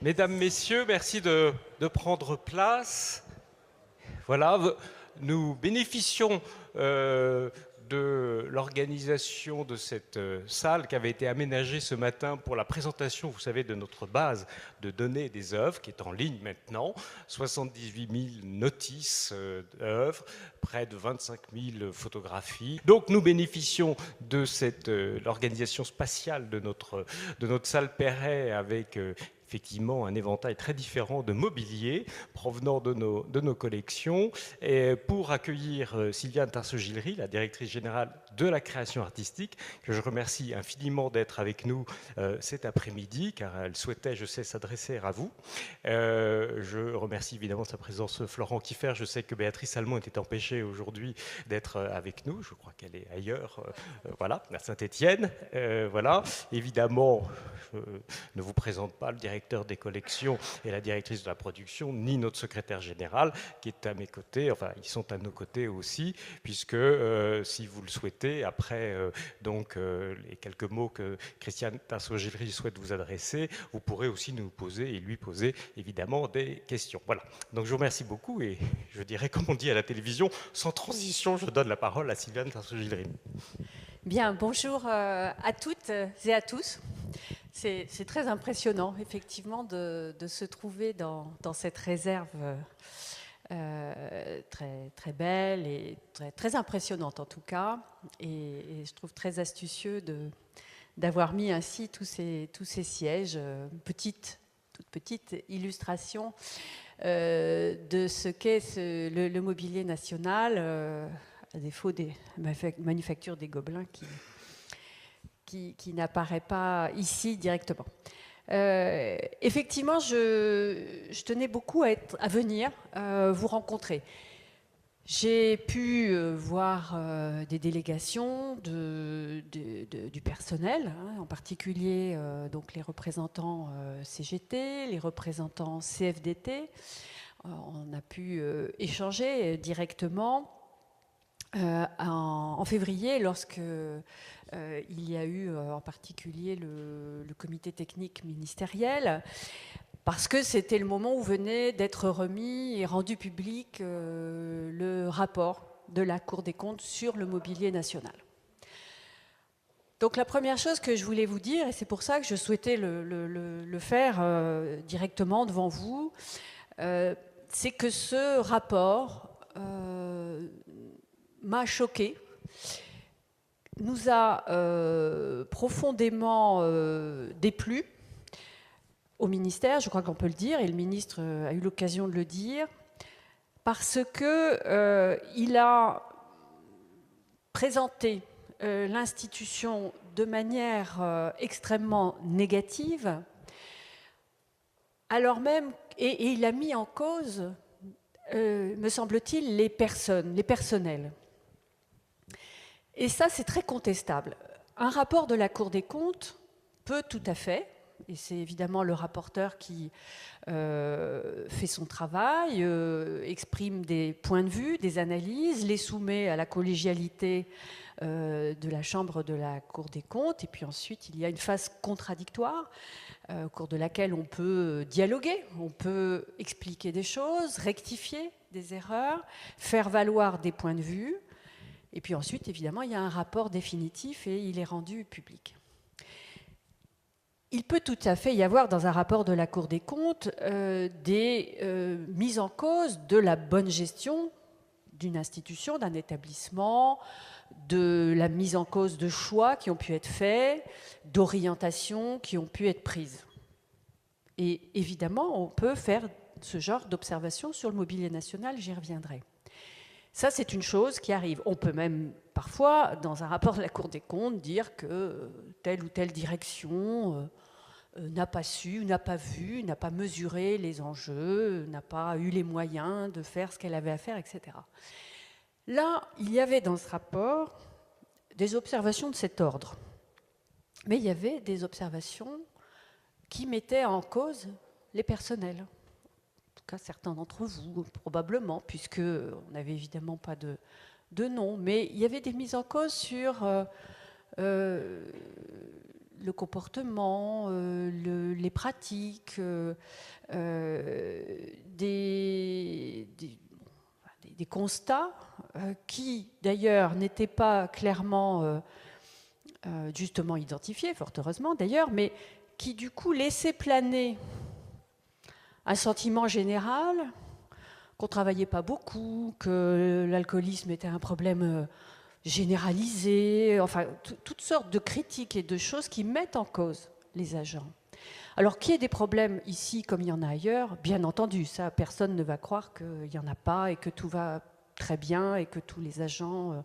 Mesdames, Messieurs, merci de prendre place. Voilà, nous bénéficions de l'organisation de cette salle qui avait été aménagée ce matin pour la présentation, vous savez, de notre base de données des œuvres, qui est en ligne maintenant, 78 000 notices d'œuvres, près de 25 000 photographies. Donc nous bénéficions de l'organisation spatiale de notre salle Perret avec effectivement un éventail très différent de mobilier provenant de nos collections, et pour accueillir Sylviane Tarso-Gillery, la directrice générale de la création artistique, que je remercie infiniment d'être avec nous cet après-midi, car elle souhaitait, je sais, s'adresser à vous. Je remercie évidemment sa présence Florent Kieffer. Je sais que Béatrice Almond était empêchée aujourd'hui d'être avec nous. Je crois qu'elle est ailleurs, voilà, à Saint-Étienne. Voilà, évidemment, je ne vous présente pas le directeur des collections et la directrice de la production, ni notre secrétaire général, qui est à mes côtés, enfin, ils sont à nos côtés aussi, puisque, si vous le souhaitez, après les quelques mots que Christiane Tarso-Gillery souhaite vous adresser, vous pourrez aussi nous poser et lui poser, évidemment, des questions. Voilà, donc je vous remercie beaucoup, et je dirais, comme on dit à la télévision, sans transition, je donne la parole à Sylviane Tarso-Gillery. Bien, bonjour à toutes et à tous. C'est très impressionnant, effectivement, de se trouver dans cette réserve très belle et très impressionnante, en tout cas. Et je trouve très astucieux d'avoir mis ainsi tous ces sièges, toute petite illustration de ce qu'est le mobilier national, à défaut des manufactures des Gobelins qui n'apparaît pas ici directement. Effectivement, je tenais beaucoup à venir vous rencontrer. J'ai pu voir des délégations du personnel, hein, en particulier donc les représentants CGT, les représentants CFDT. On a pu échanger directement en février, lorsque il y a eu en particulier le comité technique ministériel, parce que c'était le moment où venait d'être remis et rendu public le rapport de la Cour des comptes sur le mobilier national. Donc la première chose que je voulais vous dire, et c'est pour ça que je souhaitais le faire directement devant vous, c'est que ce rapport m'a choqué, nous a profondément déplu au ministère, je crois qu'on peut le dire, et le ministre a eu l'occasion de le dire, parce qu'il a présenté l'institution de manière extrêmement négative, alors même, et il a mis en cause, me semble-t-il, les personnels. Et ça, c'est très contestable. Un rapport de la Cour des comptes peut tout à fait, et c'est évidemment le rapporteur qui fait son travail, exprime des points de vue, des analyses, les soumet à la collégialité de la Chambre de la Cour des comptes, et puis ensuite il y a une phase contradictoire au cours de laquelle on peut dialoguer, on peut expliquer des choses, rectifier des erreurs, faire valoir des points de vue. Et puis ensuite, évidemment, il y a un rapport définitif et il est rendu public. Il peut tout à fait y avoir dans un rapport de la Cour des comptes des mises en cause de la bonne gestion d'une institution, d'un établissement, de la mise en cause de choix qui ont pu être faits, d'orientations qui ont pu être prises. Et évidemment, on peut faire ce genre d'observation sur le mobilier national, j'y reviendrai. Ça, c'est une chose qui arrive. On peut même, parfois, dans un rapport de la Cour des comptes, dire que telle ou telle direction n'a pas su, n'a pas vu, n'a pas mesuré les enjeux, n'a pas eu les moyens de faire ce qu'elle avait à faire, etc. Là, il y avait dans ce rapport des observations de cet ordre. Mais il y avait des observations qui mettaient en cause les personnels. En tout cas, certains d'entre vous, probablement, puisqu'on n'avait évidemment pas de nom, mais il y avait des mises en cause sur le comportement, les pratiques, des constats qui, d'ailleurs, n'étaient pas clairement justement identifiés, fort heureusement d'ailleurs, mais qui, du coup, laissaient planer un sentiment général qu'on ne travaillait pas beaucoup, que l'alcoolisme était un problème généralisé, enfin, toutes sortes de critiques et de choses qui mettent en cause les agents. Alors, qu'il y ait des problèmes ici comme il y en a ailleurs, bien entendu, ça, personne ne va croire qu'il n'y en a pas et que tout va très bien et que tous les agents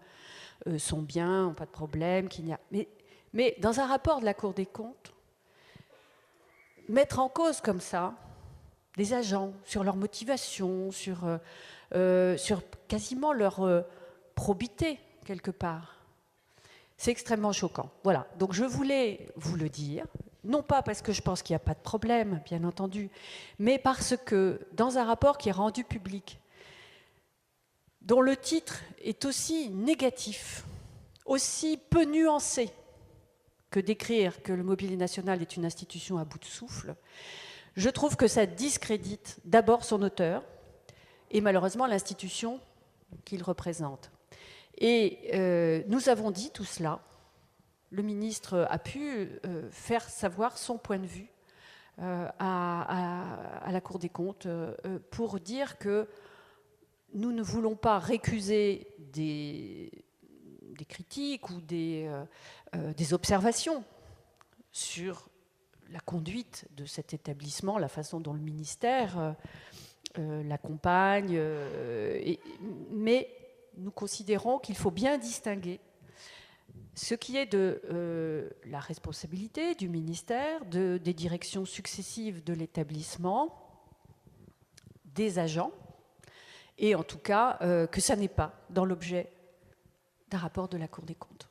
sont bien, n'ont pas de problème, qu'il n'y a... Mais dans un rapport de la Cour des comptes, mettre en cause comme ça les agents, sur leur motivation, sur quasiment leur probité, quelque part. C'est extrêmement choquant. Voilà, donc je voulais vous le dire, non pas parce que je pense qu'il n'y a pas de problème, bien entendu, mais parce que dans un rapport qui est rendu public, dont le titre est aussi négatif, aussi peu nuancé que d'écrire que le Mobilier national est une institution à bout de souffle, je trouve que ça discrédite d'abord son auteur et malheureusement l'institution qu'il représente. Et nous avons dit tout cela. Le ministre a pu faire savoir son point de vue à la Cour des comptes pour dire que nous ne voulons pas récuser des critiques ou des observations sur la conduite de cet établissement, la façon dont le ministère l'accompagne, mais nous considérons qu'il faut bien distinguer ce qui est de la responsabilité du ministère, des directions successives de l'établissement, des agents, et en tout cas que ça n'est pas dans l'objet d'un rapport de la Cour des comptes.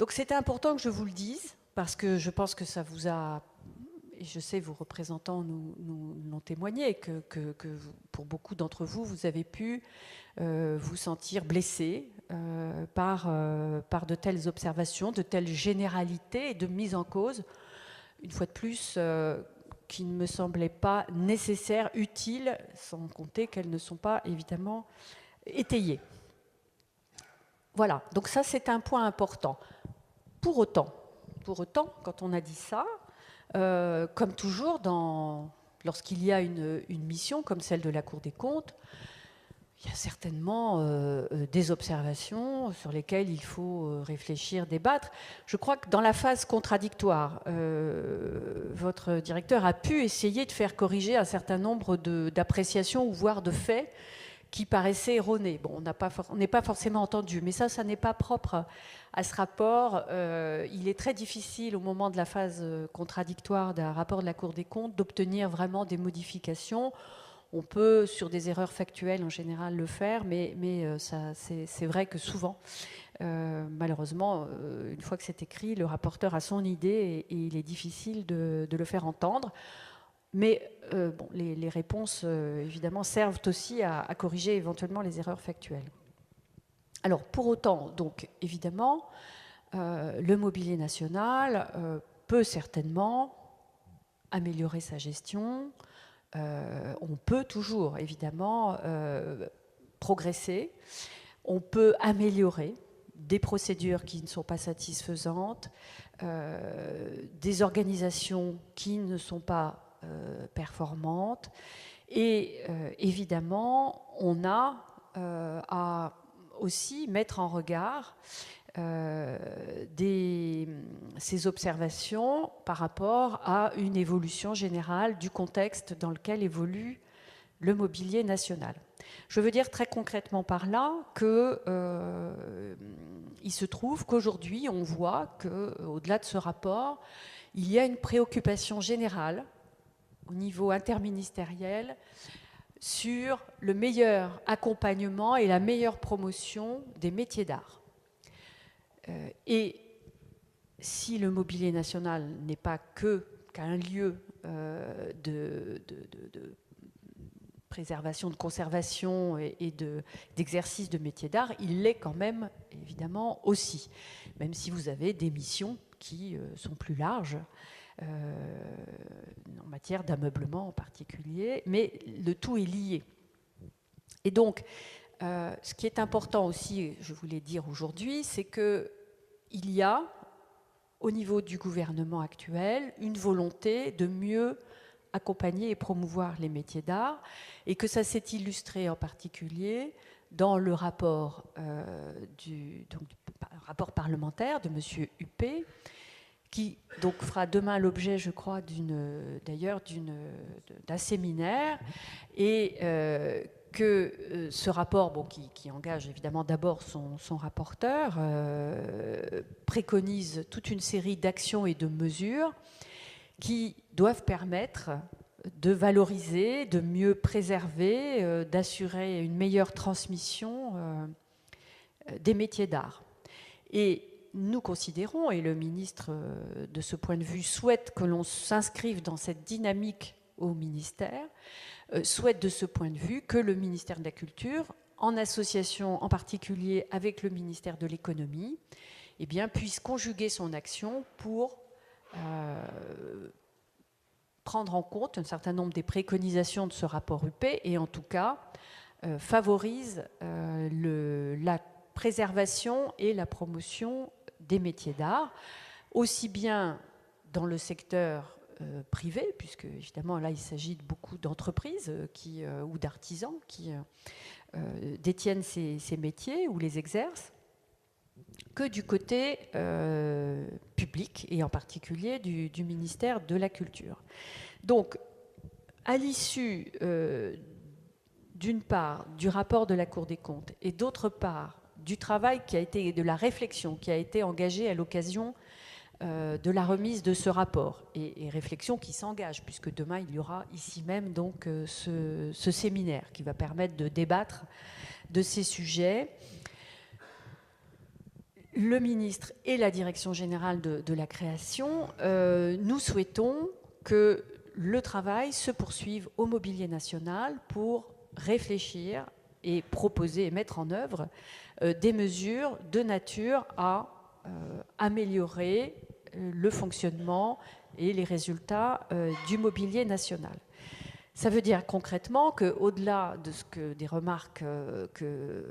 Donc c'était important que je vous le dise, parce que je pense que ça vous a, et je sais vos représentants nous l'ont témoigné, que pour beaucoup d'entre vous, vous avez pu vous sentir blessés par de telles observations, de telles généralités et de mise en cause, une fois de plus, qui ne me semblaient pas nécessaires, utiles, sans compter qu'elles ne sont pas évidemment étayées. Voilà, donc ça c'est un point important. Pour autant, quand on a dit ça, comme toujours, lorsqu'il y a une mission comme celle de la Cour des comptes, il y a certainement des observations sur lesquelles il faut réfléchir, débattre. Je crois que dans la phase contradictoire, votre directeur a pu essayer de faire corriger un certain nombre d'appréciations ou voire de faits qui paraissaient erronés. Bon, on n'est pas forcément entendu, mais ça n'est pas propre à ce rapport. Il est très difficile au moment de la phase contradictoire d'un rapport de la Cour des comptes d'obtenir vraiment des modifications. On peut, sur des erreurs factuelles en général, le faire, mais c'est vrai que souvent, malheureusement, une fois que c'est écrit, le rapporteur a son idée et il est difficile de le faire entendre. Mais bon, les réponses, évidemment, servent aussi à corriger éventuellement les erreurs factuelles. Alors, pour autant, donc, évidemment, le Mobilier national peut certainement améliorer sa gestion. On peut toujours, évidemment, progresser. On peut améliorer des procédures qui ne sont pas satisfaisantes, des organisations qui ne sont pas performantes. Et évidemment, on a à aussi mettre en regard ces observations par rapport à une évolution générale du contexte dans lequel évolue le mobilier national. Je veux dire très concrètement par là qu'il se trouve qu'aujourd'hui, on voit qu'au-delà de ce rapport, il y a une préoccupation générale au niveau interministériel sur le meilleur accompagnement et la meilleure promotion des métiers d'art. Et si le mobilier national n'est pas qu'un lieu de préservation, de conservation et d'exercice de métiers d'art, il l'est quand même, évidemment, aussi, même si vous avez des missions qui sont plus larges, en matière d'ameublement en particulier, mais le tout est lié. Et donc, ce qui est important aussi, je voulais dire aujourd'hui, c'est qu'il y a, au niveau du gouvernement actuel, une volonté de mieux accompagner et promouvoir les métiers d'art, et que ça s'est illustré en particulier dans le rapport, rapport parlementaire de M. Huppé, qui donc fera demain l'objet, je crois, d'un séminaire, et que ce rapport, qui engage évidemment d'abord son rapporteur, préconise toute une série d'actions et de mesures qui doivent permettre de valoriser, de mieux préserver, d'assurer une meilleure transmission des métiers d'art. Et nous considérons, et le ministre, de ce point de vue, souhaite que l'on s'inscrive dans cette dynamique au ministère, souhaite de ce point de vue que le ministère de la Culture, en association en particulier avec le ministère de l'Économie, eh bien, puisse conjuguer son action pour prendre en compte un certain nombre des préconisations de ce rapport Huppé et en tout cas favorise la préservation et la promotion des métiers d'art, aussi bien dans le secteur privé, puisque évidemment là il s'agit de beaucoup d'entreprises ou d'artisans qui détiennent ces métiers ou les exercent, que du côté public et en particulier du ministère de la Culture. Donc, à l'issue d'une part du rapport de la Cour des comptes et d'autre part du travail de la réflexion qui a été engagée à l'occasion de la remise de ce rapport, et réflexion qui s'engage, puisque demain il y aura ici même donc ce séminaire qui va permettre de débattre de ces sujets. Le ministre et la Direction générale de la création, nous souhaitons que le travail se poursuive au Mobilier national pour réfléchir et proposer et mettre en œuvre des mesures de nature à améliorer le fonctionnement et les résultats du Mobilier national. Ça veut dire concrètement qu'au-delà des remarques que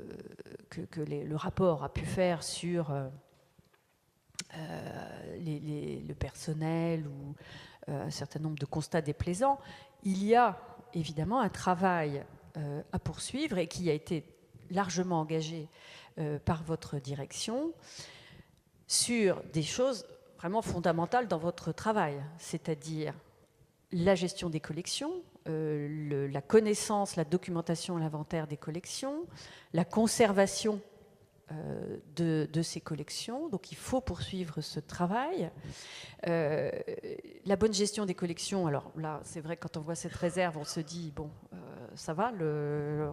le rapport a pu faire sur le personnel ou un certain nombre de constats déplaisants, il y a évidemment un travail à poursuivre et qui a été largement engagé par votre direction sur des choses vraiment fondamentales dans votre travail, c'est-à-dire la gestion des collections, la connaissance, la documentation et l'inventaire des collections, la conservation de ces collections. Donc il faut poursuivre ce travail. La bonne gestion des collections, alors là, c'est vrai, quand on voit cette réserve, on se dit, bon, ça va,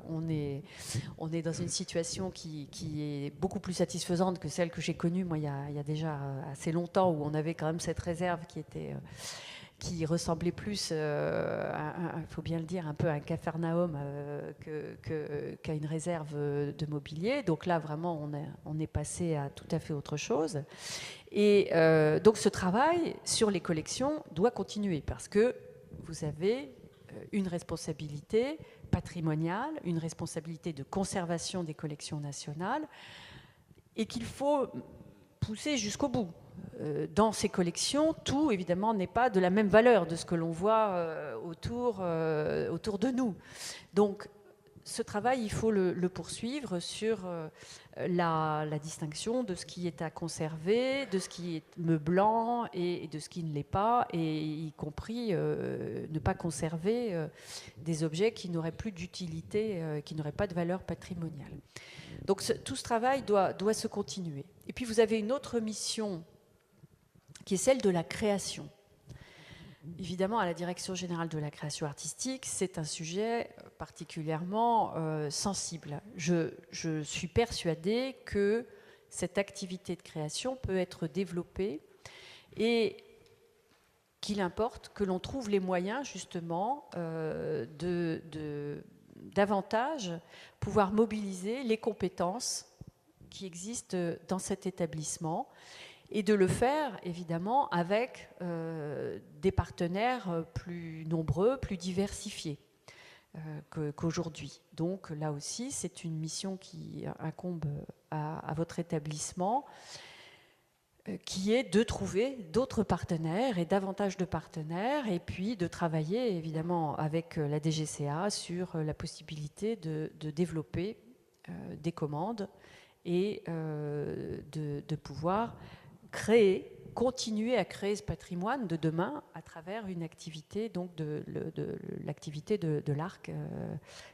on est dans une situation qui est beaucoup plus satisfaisante que celle que j'ai connue, moi, il y a déjà assez longtemps, où on avait quand même cette réserve qui ressemblait plus, il faut bien le dire, un peu à un capharnaüm qu'à une réserve de mobilier. Donc là, vraiment, on est passé à tout à fait autre chose. Et donc ce travail sur les collections doit continuer, parce que vous avez une responsabilité patrimoniale, une responsabilité de conservation des collections nationales, et qu'il faut pousser jusqu'au bout. Dans ces collections, tout, évidemment, n'est pas de la même valeur de ce que l'on voit autour de nous. Donc, ce travail, il faut le poursuivre sur la distinction de ce qui est à conserver, de ce qui est meublant et de ce qui ne l'est pas, et y compris ne pas conserver des objets qui n'auraient plus d'utilité, qui n'auraient pas de valeur patrimoniale. Donc, tout ce travail doit se continuer. Et puis, vous avez une autre mission qui est celle de la création. Évidemment, à la Direction générale de la création artistique, c'est un sujet particulièrement sensible. Je suis persuadée que cette activité de création peut être développée et qu'il importe que l'on trouve les moyens, justement, davantage pouvoir mobiliser les compétences qui existent dans cet établissement. et de le faire évidemment avec des partenaires plus nombreux, plus diversifiés qu'aujourd'hui. Donc là aussi, c'est une mission qui incombe à votre établissement, qui est de trouver d'autres partenaires et davantage de partenaires, et puis de travailler évidemment avec la DGCA sur la possibilité de développer des commandes et de pouvoir continuer à créer ce patrimoine de demain à travers une activité, donc l'activité de l'ARC,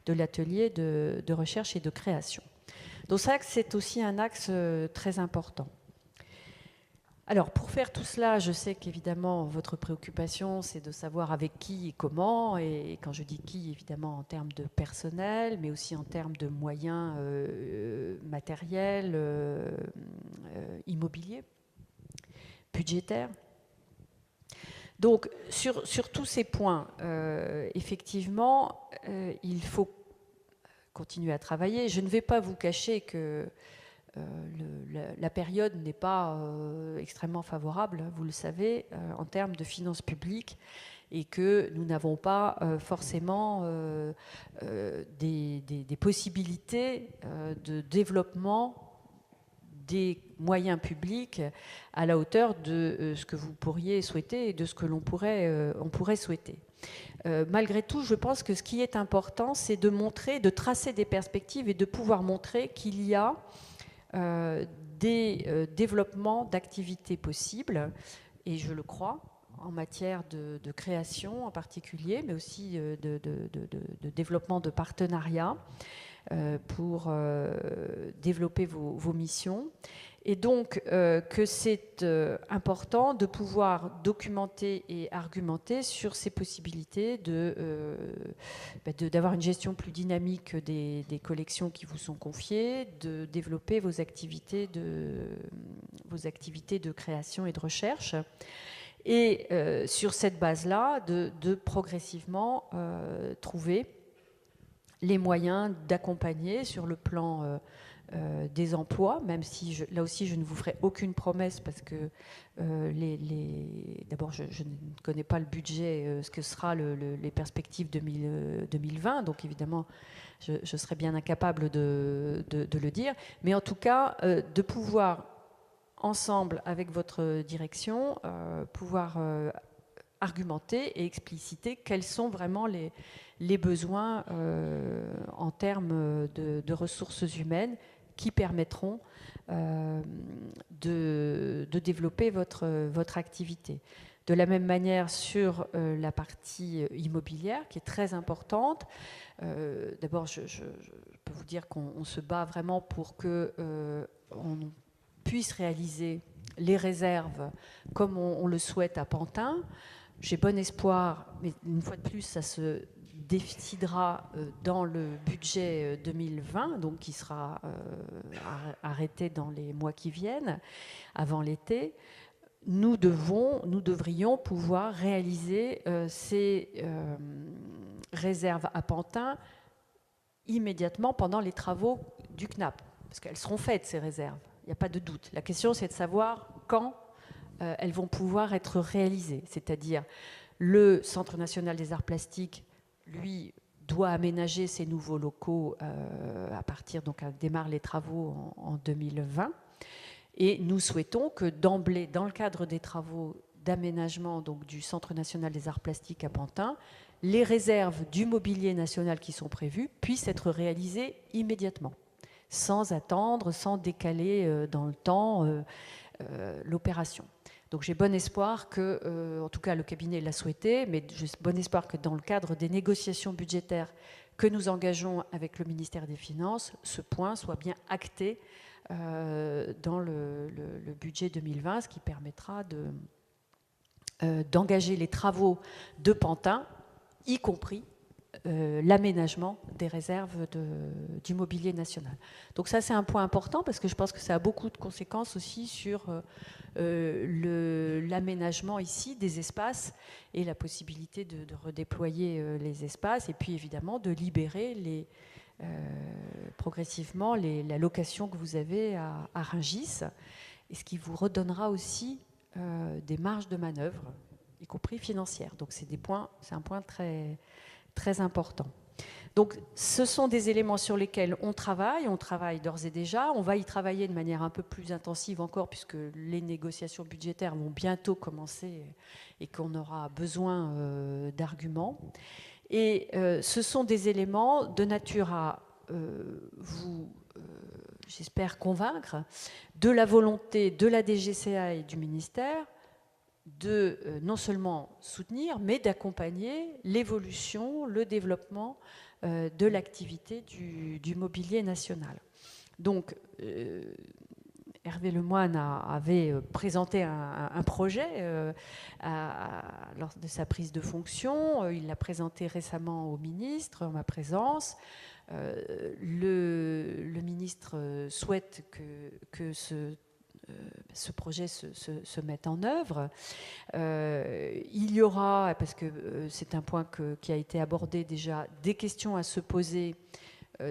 de l'atelier de recherche et de création. Donc ça, c'est aussi un axe très important. Alors, pour faire tout cela, je sais qu'évidemment, votre préoccupation, c'est de savoir avec qui et comment, et quand je dis qui, évidemment, en termes de personnel, mais aussi en termes de moyens matériels, immobiliers, budgétaires. Donc, sur tous ces points, effectivement, il faut continuer à travailler. Je ne vais pas vous cacher que la période n'est pas extrêmement favorable, vous le savez, en termes de finances publiques, et que nous n'avons pas forcément des possibilités de développement des moyens publics à la hauteur de ce que vous pourriez souhaiter et de ce que on pourrait souhaiter. Malgré tout, je pense que ce qui est important, c'est de montrer, de tracer des perspectives et de pouvoir montrer qu'il y a des développements d'activités possibles, et je le crois, en matière de création en particulier, mais aussi de développement de partenariats pour développer vos missions. Et donc que c'est important de pouvoir documenter et argumenter sur ces possibilités d'avoir une gestion plus dynamique des collections qui vous sont confiées, de développer vos activités de création et de recherche. Et sur cette base-là, de progressivement trouver les moyens d'accompagner sur le plan des emplois, même si là aussi je ne vous ferai aucune promesse parce que d'abord je ne connais pas le budget, ce que sera les perspectives 2020, donc évidemment je serai bien incapable de le dire, mais en tout cas de pouvoir ensemble avec votre direction pouvoir argumenter et expliciter quels sont vraiment les besoins en termes de ressources humaines qui permettront de développer votre activité. De la même manière sur la partie immobilière, qui est très importante. D'abord, je peux vous dire qu'on se bat vraiment pour qu'on puisse réaliser les réserves comme on le souhaite à Pantin. J'ai bon espoir, mais une fois de plus, ça se décidera dans le budget 2020, donc qui sera arrêté dans les mois qui viennent, avant l'été. Nous devrions pouvoir réaliser ces réserves à Pantin immédiatement pendant les travaux du CNAP, parce qu'elles seront faites, ces réserves, il n'y a pas de doute. La question, c'est de savoir quand elles vont pouvoir être réalisées, c'est-à-dire le Centre national des arts plastiques, lui, doit aménager ses nouveaux locaux à partir, donc démarre les travaux en 2020. Et nous souhaitons que d'emblée, dans le cadre des travaux d'aménagement donc, du Centre national des arts plastiques à Pantin, les réserves du mobilier national qui sont prévues puissent être réalisées immédiatement, sans attendre, sans décaler dans le temps l'opération. Donc j'ai bon espoir que, en tout cas le cabinet l'a souhaité, mais j'ai bon espoir que dans le cadre des négociations budgétaires que nous engageons avec le ministère des Finances, ce point soit bien acté dans le budget 2020, ce qui permettra d'engager les travaux de Pantin, y compris l'aménagement des réserves du mobilier national. Donc ça, c'est un point important parce que je pense que ça a beaucoup de conséquences aussi sur l'aménagement ici des espaces et la possibilité de redéployer les espaces et puis évidemment de libérer progressivement la location que vous avez à Rungis et ce qui vous redonnera aussi des marges de manœuvre, y compris financières. Donc c'est un point très, très important. Donc ce sont des éléments sur lesquels on travaille d'ores et déjà, on va y travailler de manière un peu plus intensive encore puisque les négociations budgétaires vont bientôt commencer et qu'on aura besoin d'arguments. Et ce sont des éléments de nature à vous, j'espère, convaincre de la volonté de la DGCA et du ministère de non seulement soutenir, mais d'accompagner l'évolution, le développement de l'activité du mobilier national. Donc, Hervé Lemoine avait présenté un projet lors de sa prise de fonction. Il l'a présenté récemment au ministre, en ma présence. Le ministre souhaite que ce projet se mette en œuvre. Il y aura, parce que c'est un point qui a été abordé déjà, des questions à se poser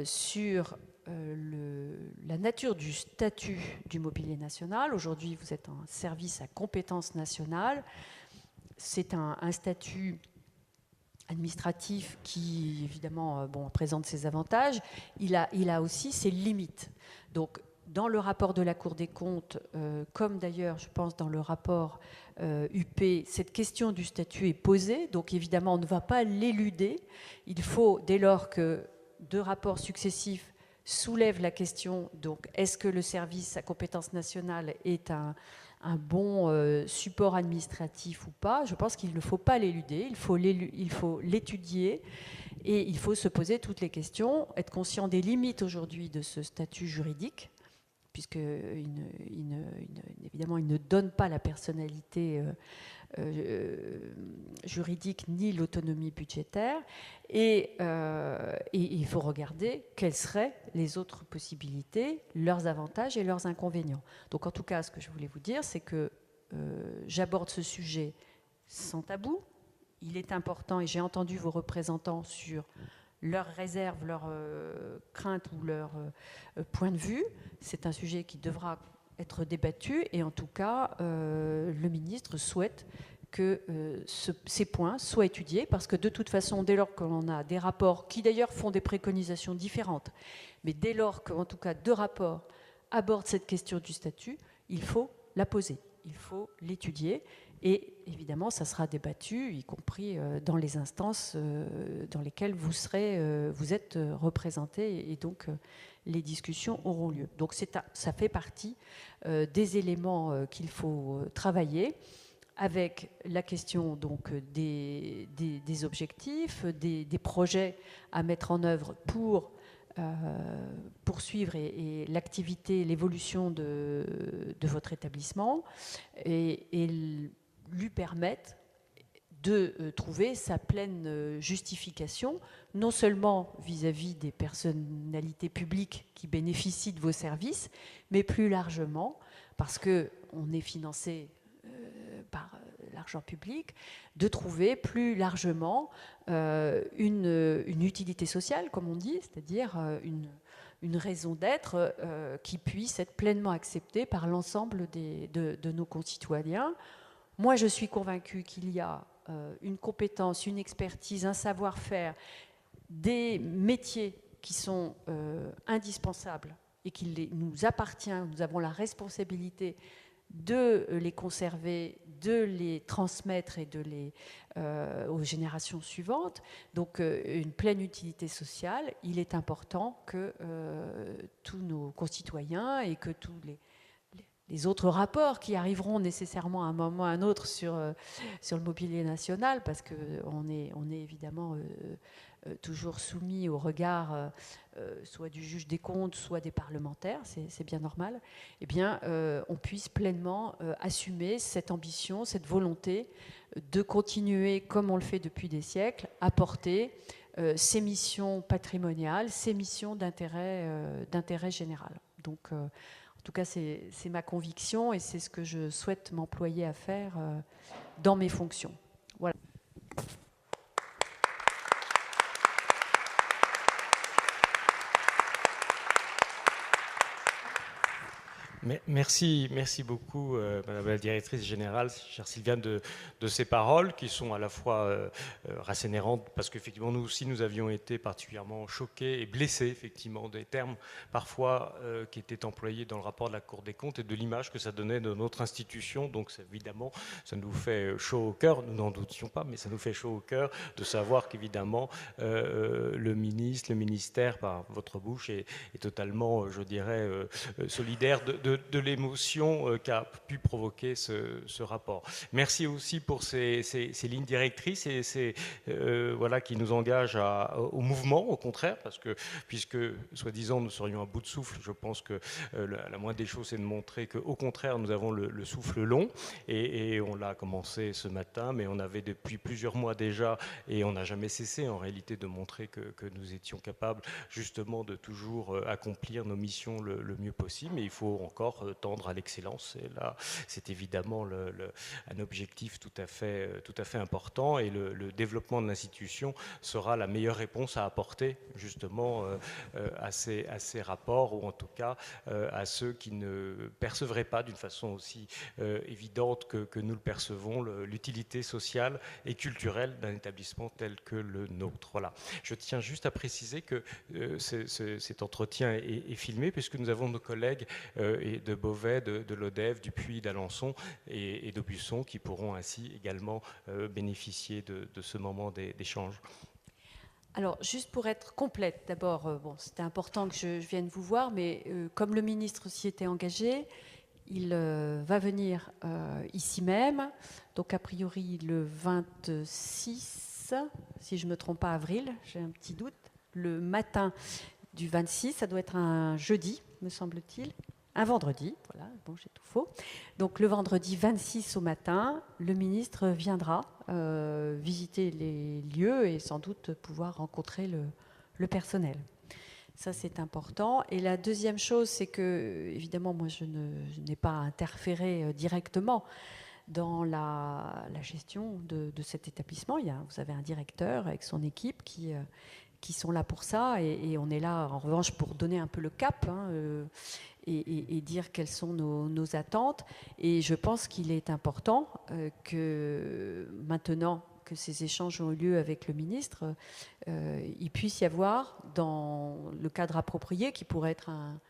sur la nature du statut du mobilier national. Aujourd'hui, vous êtes un service à compétence nationale. C'est un statut administratif qui, évidemment, présente ses avantages. Il a aussi ses limites. Donc, dans le rapport de la Cour des comptes, comme d'ailleurs, je pense, dans le rapport UP, cette question du statut est posée. Donc, évidemment, on ne va pas l'éluder. Il faut, dès lors que deux rapports successifs soulèvent la question, donc, est-ce que le service à compétence nationale est un bon support administratif ou pas? Je pense qu'il ne faut pas l'éluder. Il faut l'étudier. Et il faut se poser toutes les questions, être conscient des limites aujourd'hui de ce statut juridique, puisque évidemment, il ne donne pas la personnalité juridique ni l'autonomie budgétaire. Et il faut regarder quelles seraient les autres possibilités, leurs avantages et leurs inconvénients. Donc, en tout cas, ce que je voulais vous dire, c'est que j'aborde ce sujet sans tabou. Il est important, et j'ai entendu vos représentants sur leurs réserves, leurs craintes ou leurs points de vue. C'est un sujet qui devra être débattu et en tout cas, le ministre souhaite que ces points soient étudiés parce que de toute façon, dès lors qu'on a des rapports qui d'ailleurs font des préconisations différentes, mais dès lors qu'en tout cas deux rapports abordent cette question du statut, il faut la poser, il faut l'étudier. Et évidemment, ça sera débattu, y compris dans les instances dans lesquelles vous êtes représentés, et donc les discussions auront lieu. Donc ça fait partie des éléments qu'il faut travailler, avec la question donc des objectifs, des projets à mettre en œuvre pour poursuivre l'activité, l'évolution de votre établissement, et lui permettre de trouver sa pleine justification, non seulement vis-à-vis des personnalités publiques qui bénéficient de vos services, mais plus largement, parce qu'on est financé par l'argent public, de trouver plus largement une utilité sociale, comme on dit, c'est-à-dire une raison d'être qui puisse être pleinement acceptée par l'ensemble de nos concitoyens. Moi, je suis convaincue qu'il y a une compétence, une expertise, un savoir-faire, des métiers qui sont indispensables et qu'il nous appartient, nous avons la responsabilité de les conserver, de les transmettre et aux générations suivantes. Donc, une pleine utilité sociale, il est important que tous nos concitoyens et que tous les autres rapports qui arriveront nécessairement à un moment ou à un autre sur le mobilier national, parce qu'on est évidemment toujours soumis au regard soit du juge des comptes, soit des parlementaires, c'est bien normal, eh bien, on puisse pleinement assumer cette ambition, cette volonté de continuer, comme on le fait depuis des siècles, à porter ces missions patrimoniales, ces missions d'intérêt général. Donc, en tout cas, c'est ma conviction et c'est ce que je souhaite m'employer à faire dans mes fonctions. Voilà. Merci, merci beaucoup, Madame la Directrice Générale, chère Sylviane, de ces paroles qui sont à la fois rassénérantes, parce qu'effectivement, nous aussi, nous avions été particulièrement choqués et blessés, effectivement, des termes parfois qui étaient employés dans le rapport de la Cour des comptes et de l'image que ça donnait de notre institution. Donc, évidemment, ça nous fait chaud au cœur, nous n'en doutions pas, mais ça nous fait chaud au cœur de savoir qu'évidemment, le ministre, le ministère, par votre bouche, est totalement, je dirais, solidaire de l'émotion qu'a pu provoquer ce rapport. Merci aussi pour ces lignes directrices et voilà, qui nous engagent au mouvement, au contraire, parce que puisque, soi-disant, nous serions à bout de souffle, je pense que la moindre des choses, c'est de montrer qu'au contraire, nous avons le souffle long, et on l'a commencé ce matin, mais on avait depuis plusieurs mois déjà, et on n'a jamais cessé, en réalité, de montrer que nous étions capables, justement, de toujours accomplir nos missions le mieux possible, mais il faut encore tendre à l'excellence. Et là, c'est évidemment un objectif tout à fait important, et le développement de l'institution sera la meilleure réponse à apporter justement à ces rapports, ou en tout cas à ceux qui ne percevraient pas d'une façon aussi évidente que nous le percevons, l'utilité sociale et culturelle d'un établissement tel que le nôtre. Voilà. Je tiens juste à préciser que cet entretien est filmé, puisque nous avons nos collègues de Beauvais, de l'ODEV, du Puy, d'Alençon et d'Aubusson qui pourront ainsi également bénéficier de ce moment d'échange. Alors, juste pour être complète, d'abord, bon, c'était important que je vienne vous voir, mais comme le ministre s'y était engagé, il va venir ici même, donc a priori le 26, si je ne me trompe pas, avril, j'ai un petit doute, le matin du 26, ça doit être un jeudi, me semble-t-il. Un vendredi, voilà, bon, j'ai tout faux. Donc le vendredi 26 au matin, le ministre viendra visiter les lieux et sans doute pouvoir rencontrer le personnel. Ça, c'est important. Et la deuxième chose, c'est que, évidemment, moi, je n'ai pas interféré directement dans la gestion de cet établissement. Vous avez un directeur avec son équipe qui sont là pour ça, et on est là, en revanche, pour donner un peu le cap, et dire quelles sont nos attentes. Et je pense qu'il est important que maintenant que ces échanges ont eu lieu avec le ministre, il puisse y avoir, dans le cadre approprié, qui pourrait être un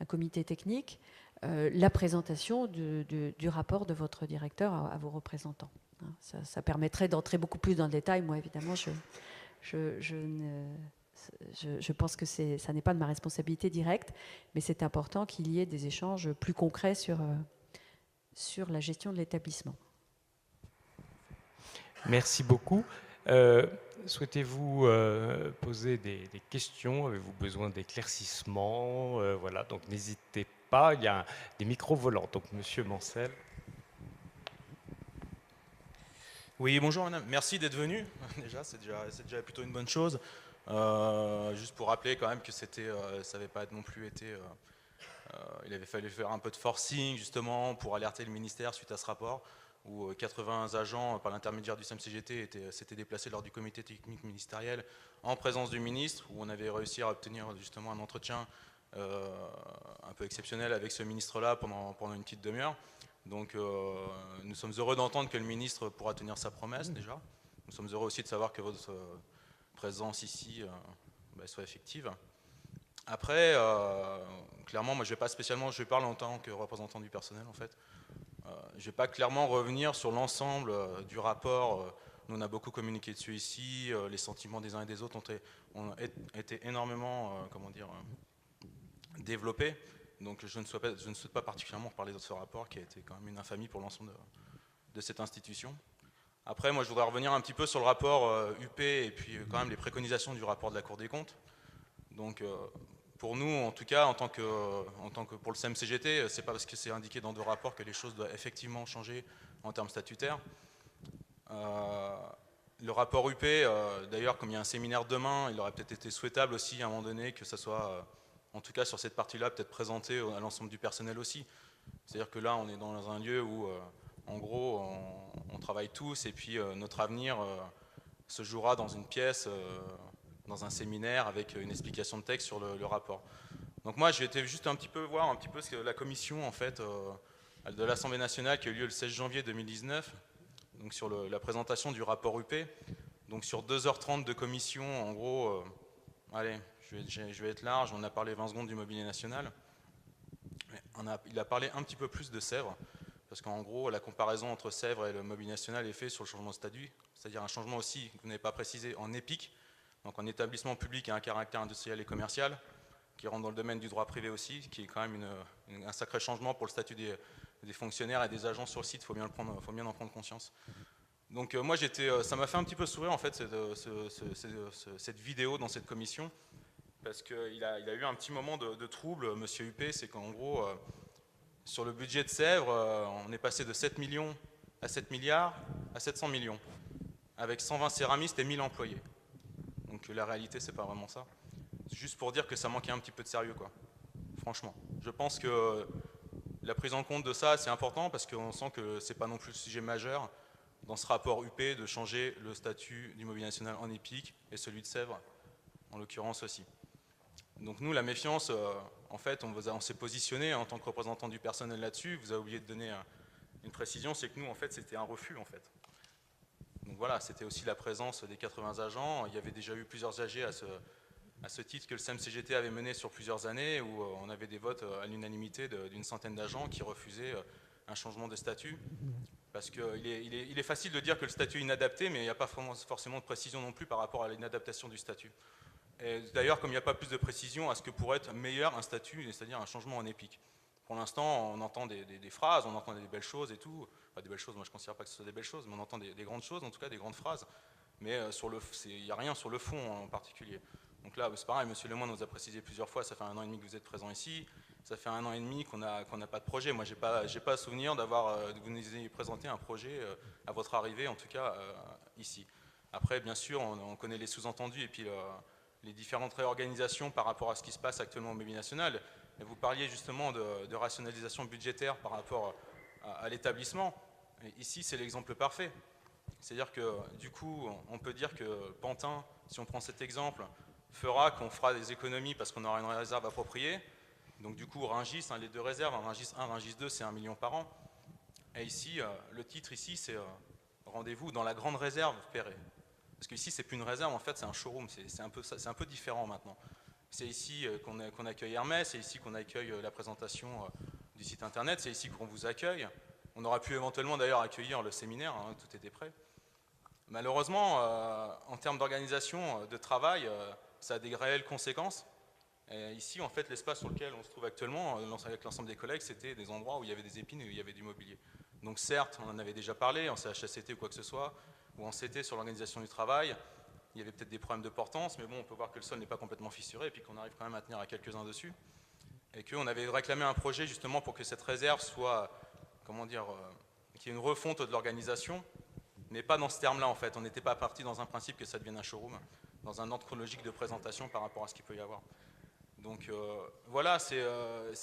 comité technique, la présentation du rapport de votre directeur à vos représentants. Ça permettrait d'entrer beaucoup plus dans le détail. Moi, évidemment, je pense que ça n'est pas de ma responsabilité directe, mais c'est important qu'il y ait des échanges plus concrets sur la gestion de l'établissement. Merci beaucoup. Souhaitez-vous poser des questions? Avez-vous besoin d'éclaircissements? Voilà, donc n'hésitez pas. Il y a des micros volants. Donc, Monsieur Mancel. Oui, bonjour madame, merci d'être venu. Déjà, c'est déjà plutôt une bonne chose. Juste pour rappeler quand même que ça n'avait pas non plus été... il avait fallu faire un peu de forcing justement pour alerter le ministère suite à ce rapport, où 80 agents, par l'intermédiaire du SEM-CGT, s'étaient déplacés lors du comité technique ministériel en présence du ministre, où on avait réussi à obtenir justement un entretien un peu exceptionnel avec ce ministre-là pendant une petite demi-heure. Donc nous sommes heureux d'entendre que le ministre pourra tenir sa promesse déjà. Nous sommes heureux aussi de savoir que votre présence ici soit effective. Après, clairement, moi je vais parler en tant que représentant du personnel en fait. Je ne vais pas clairement revenir sur l'ensemble du rapport. Nous on a beaucoup communiqué dessus ici. Les sentiments des uns et des autres ont été énormément, développés. Donc je ne souhaite pas particulièrement parler de ce rapport qui a été quand même une infamie pour l'ensemble de cette institution. Après, moi je voudrais revenir un petit peu sur le rapport UP et puis quand même les préconisations du rapport de la Cour des comptes. Donc pour nous, en tout cas, en tant que pour le SEM-CGT, c'est pas parce que c'est indiqué dans deux rapports que les choses doivent effectivement changer en termes statutaires. Le rapport UP, d'ailleurs, comme il y a un séminaire demain, il aurait peut-être été souhaitable aussi à un moment donné que ça soit... en tout cas sur cette partie-là, peut-être présentée à l'ensemble du personnel aussi. C'est-à-dire que là, on est dans un lieu où, en gros, on travaille tous et puis notre avenir se jouera dans une pièce, dans un séminaire avec une explication de texte sur le rapport. Donc moi, j'ai été juste un petit peu voir un petit peu ce que la commission en fait de l'Assemblée nationale qui a eu lieu le 16 janvier 2019, donc sur la présentation du rapport UP. Donc sur 2h30 de commission, en gros, allez, je vais être large, on a parlé 20 secondes du mobilier national. Il a parlé un petit peu plus de Sèvres, parce qu'en gros, la comparaison entre Sèvres et le mobilier national est faite sur le changement de statut, c'est-à-dire un changement aussi, que vous n'avez pas précisé, en EPIC, donc en établissement public à un caractère industriel et commercial, qui rentre dans le domaine du droit privé aussi, qui est quand même un sacré changement pour le statut des fonctionnaires et des agents sur le site, il faut bien en prendre conscience. Donc moi, ça m'a fait un petit peu sourire en fait cette vidéo dans cette commission, parce qu'il a eu un petit moment de trouble, monsieur Huppé, c'est qu'en gros, sur le budget de Sèvres, on est passé de 7 millions à 7 milliards à 700 millions, avec 120 céramistes et 1000 employés. Donc la réalité, c'est pas vraiment ça. Juste pour dire que ça manquait un petit peu de sérieux, quoi. Franchement. Je pense que la prise en compte de ça, c'est important, parce qu'on sent que c'est pas non plus le sujet majeur dans ce rapport UP de changer le statut du mobilier national en EPIC et celui de Sèvres, en l'occurrence aussi. Donc nous, la méfiance, en fait, on s'est positionné en tant que représentant du personnel là-dessus. Vous avez oublié de donner une précision, c'est que nous, en fait, c'était un refus, en fait. Donc voilà, c'était aussi la présence des 80 agents. Il y avait déjà eu plusieurs AG à ce titre que le CEM-CGT avait mené sur plusieurs années, où on avait des votes à l'unanimité d'une centaine d'agents qui refusaient un changement de statut. Parce qu'il est facile de dire que le statut est inadapté, mais il n'y a pas forcément de précision non plus par rapport à l'inadaptation du statut. Et d'ailleurs, comme il n'y a pas plus de précision à ce que pourrait être meilleur un statut, c'est-à-dire un changement en EPIC. Pour l'instant, on entend des phrases, on entend des belles choses et tout. Enfin, des belles choses, moi je ne considère pas que ce soit des belles choses, mais on entend des grandes choses, en tout cas des grandes phrases. Mais il n'y a rien sur le fond en particulier. Donc là, c'est pareil, monsieur Lemoine nous a précisé plusieurs fois, ça fait 1 an et demi que vous êtes présent ici, ça fait 1 an et demi qu'on n'a pas de projet. Moi, je n'ai pas souvenir de vous nous ayez présenté un projet à votre arrivée, en tout cas ici. Après, bien sûr, on connaît les sous-entendus et puis les différentes réorganisations par rapport à ce qui se passe actuellement au mobilier national. Et vous parliez justement de rationalisation budgétaire par rapport à l'établissement. Ici, c'est l'exemple parfait. C'est-à-dire que, du coup, on peut dire que Pantin, si on prend cet exemple, fera qu'on fera des économies parce qu'on aura une réserve appropriée. Donc, du coup, Rungis, les deux réserves, Rungis 1, Rungis 2, c'est 1 million par an. Et ici, le titre ici, c'est rendez-vous dans la grande réserve Perret. Parce qu'ici, c'est plus une réserve, en fait, c'est un showroom. C'est un peu différent maintenant. C'est ici qu'on accueille Hermès, c'est ici qu'on accueille la présentation du site internet, c'est ici qu'on vous accueille. On aurait pu éventuellement d'ailleurs accueillir le séminaire, hein, tout était prêt. Malheureusement, en termes d'organisation de travail, ça a des réelles conséquences. Et ici, en fait, l'espace sur lequel on se trouve actuellement, avec l'ensemble des collègues, c'était des endroits où il y avait des épines et où il y avait du mobilier. Donc certes, on en avait déjà parlé, en CHSCT ou quoi que ce soit, ou en CT sur l'organisation du travail, il y avait peut-être des problèmes de portance, mais bon, on peut voir que le sol n'est pas complètement fissuré et puis qu'on arrive quand même à tenir à quelques-uns dessus. Et qu'on avait réclamé un projet justement pour que cette réserve soit, comment dire, qu'il y ait une refonte de l'organisation, mais pas dans ce terme-là en fait. On n'était pas parti dans un principe que ça devienne un showroom, dans un ordre chronologique de présentation par rapport à ce qu'il peut y avoir. Donc voilà, ça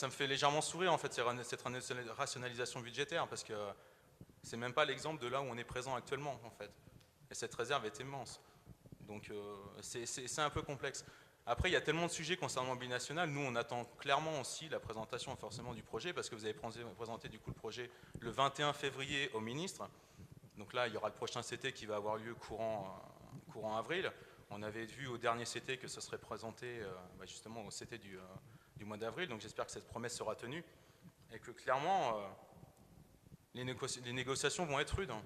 me fait légèrement sourire en fait cette rationalisation budgétaire, parce que c'est même pas l'exemple de là où on est présent actuellement en fait. Et cette réserve est immense. Donc c'est un peu complexe. Après, il y a tellement de sujets concernant le mobilier national. Nous, on attend clairement aussi la présentation forcément du projet, parce que vous avez présenté du coup le projet le 21 février au ministre. Donc là, il y aura le prochain CT qui va avoir lieu courant avril. On avait vu au dernier CT que ce serait présenté justement au CT du mois d'avril. Donc j'espère que cette promesse sera tenue et que clairement, les négociations vont être rudes. Hein.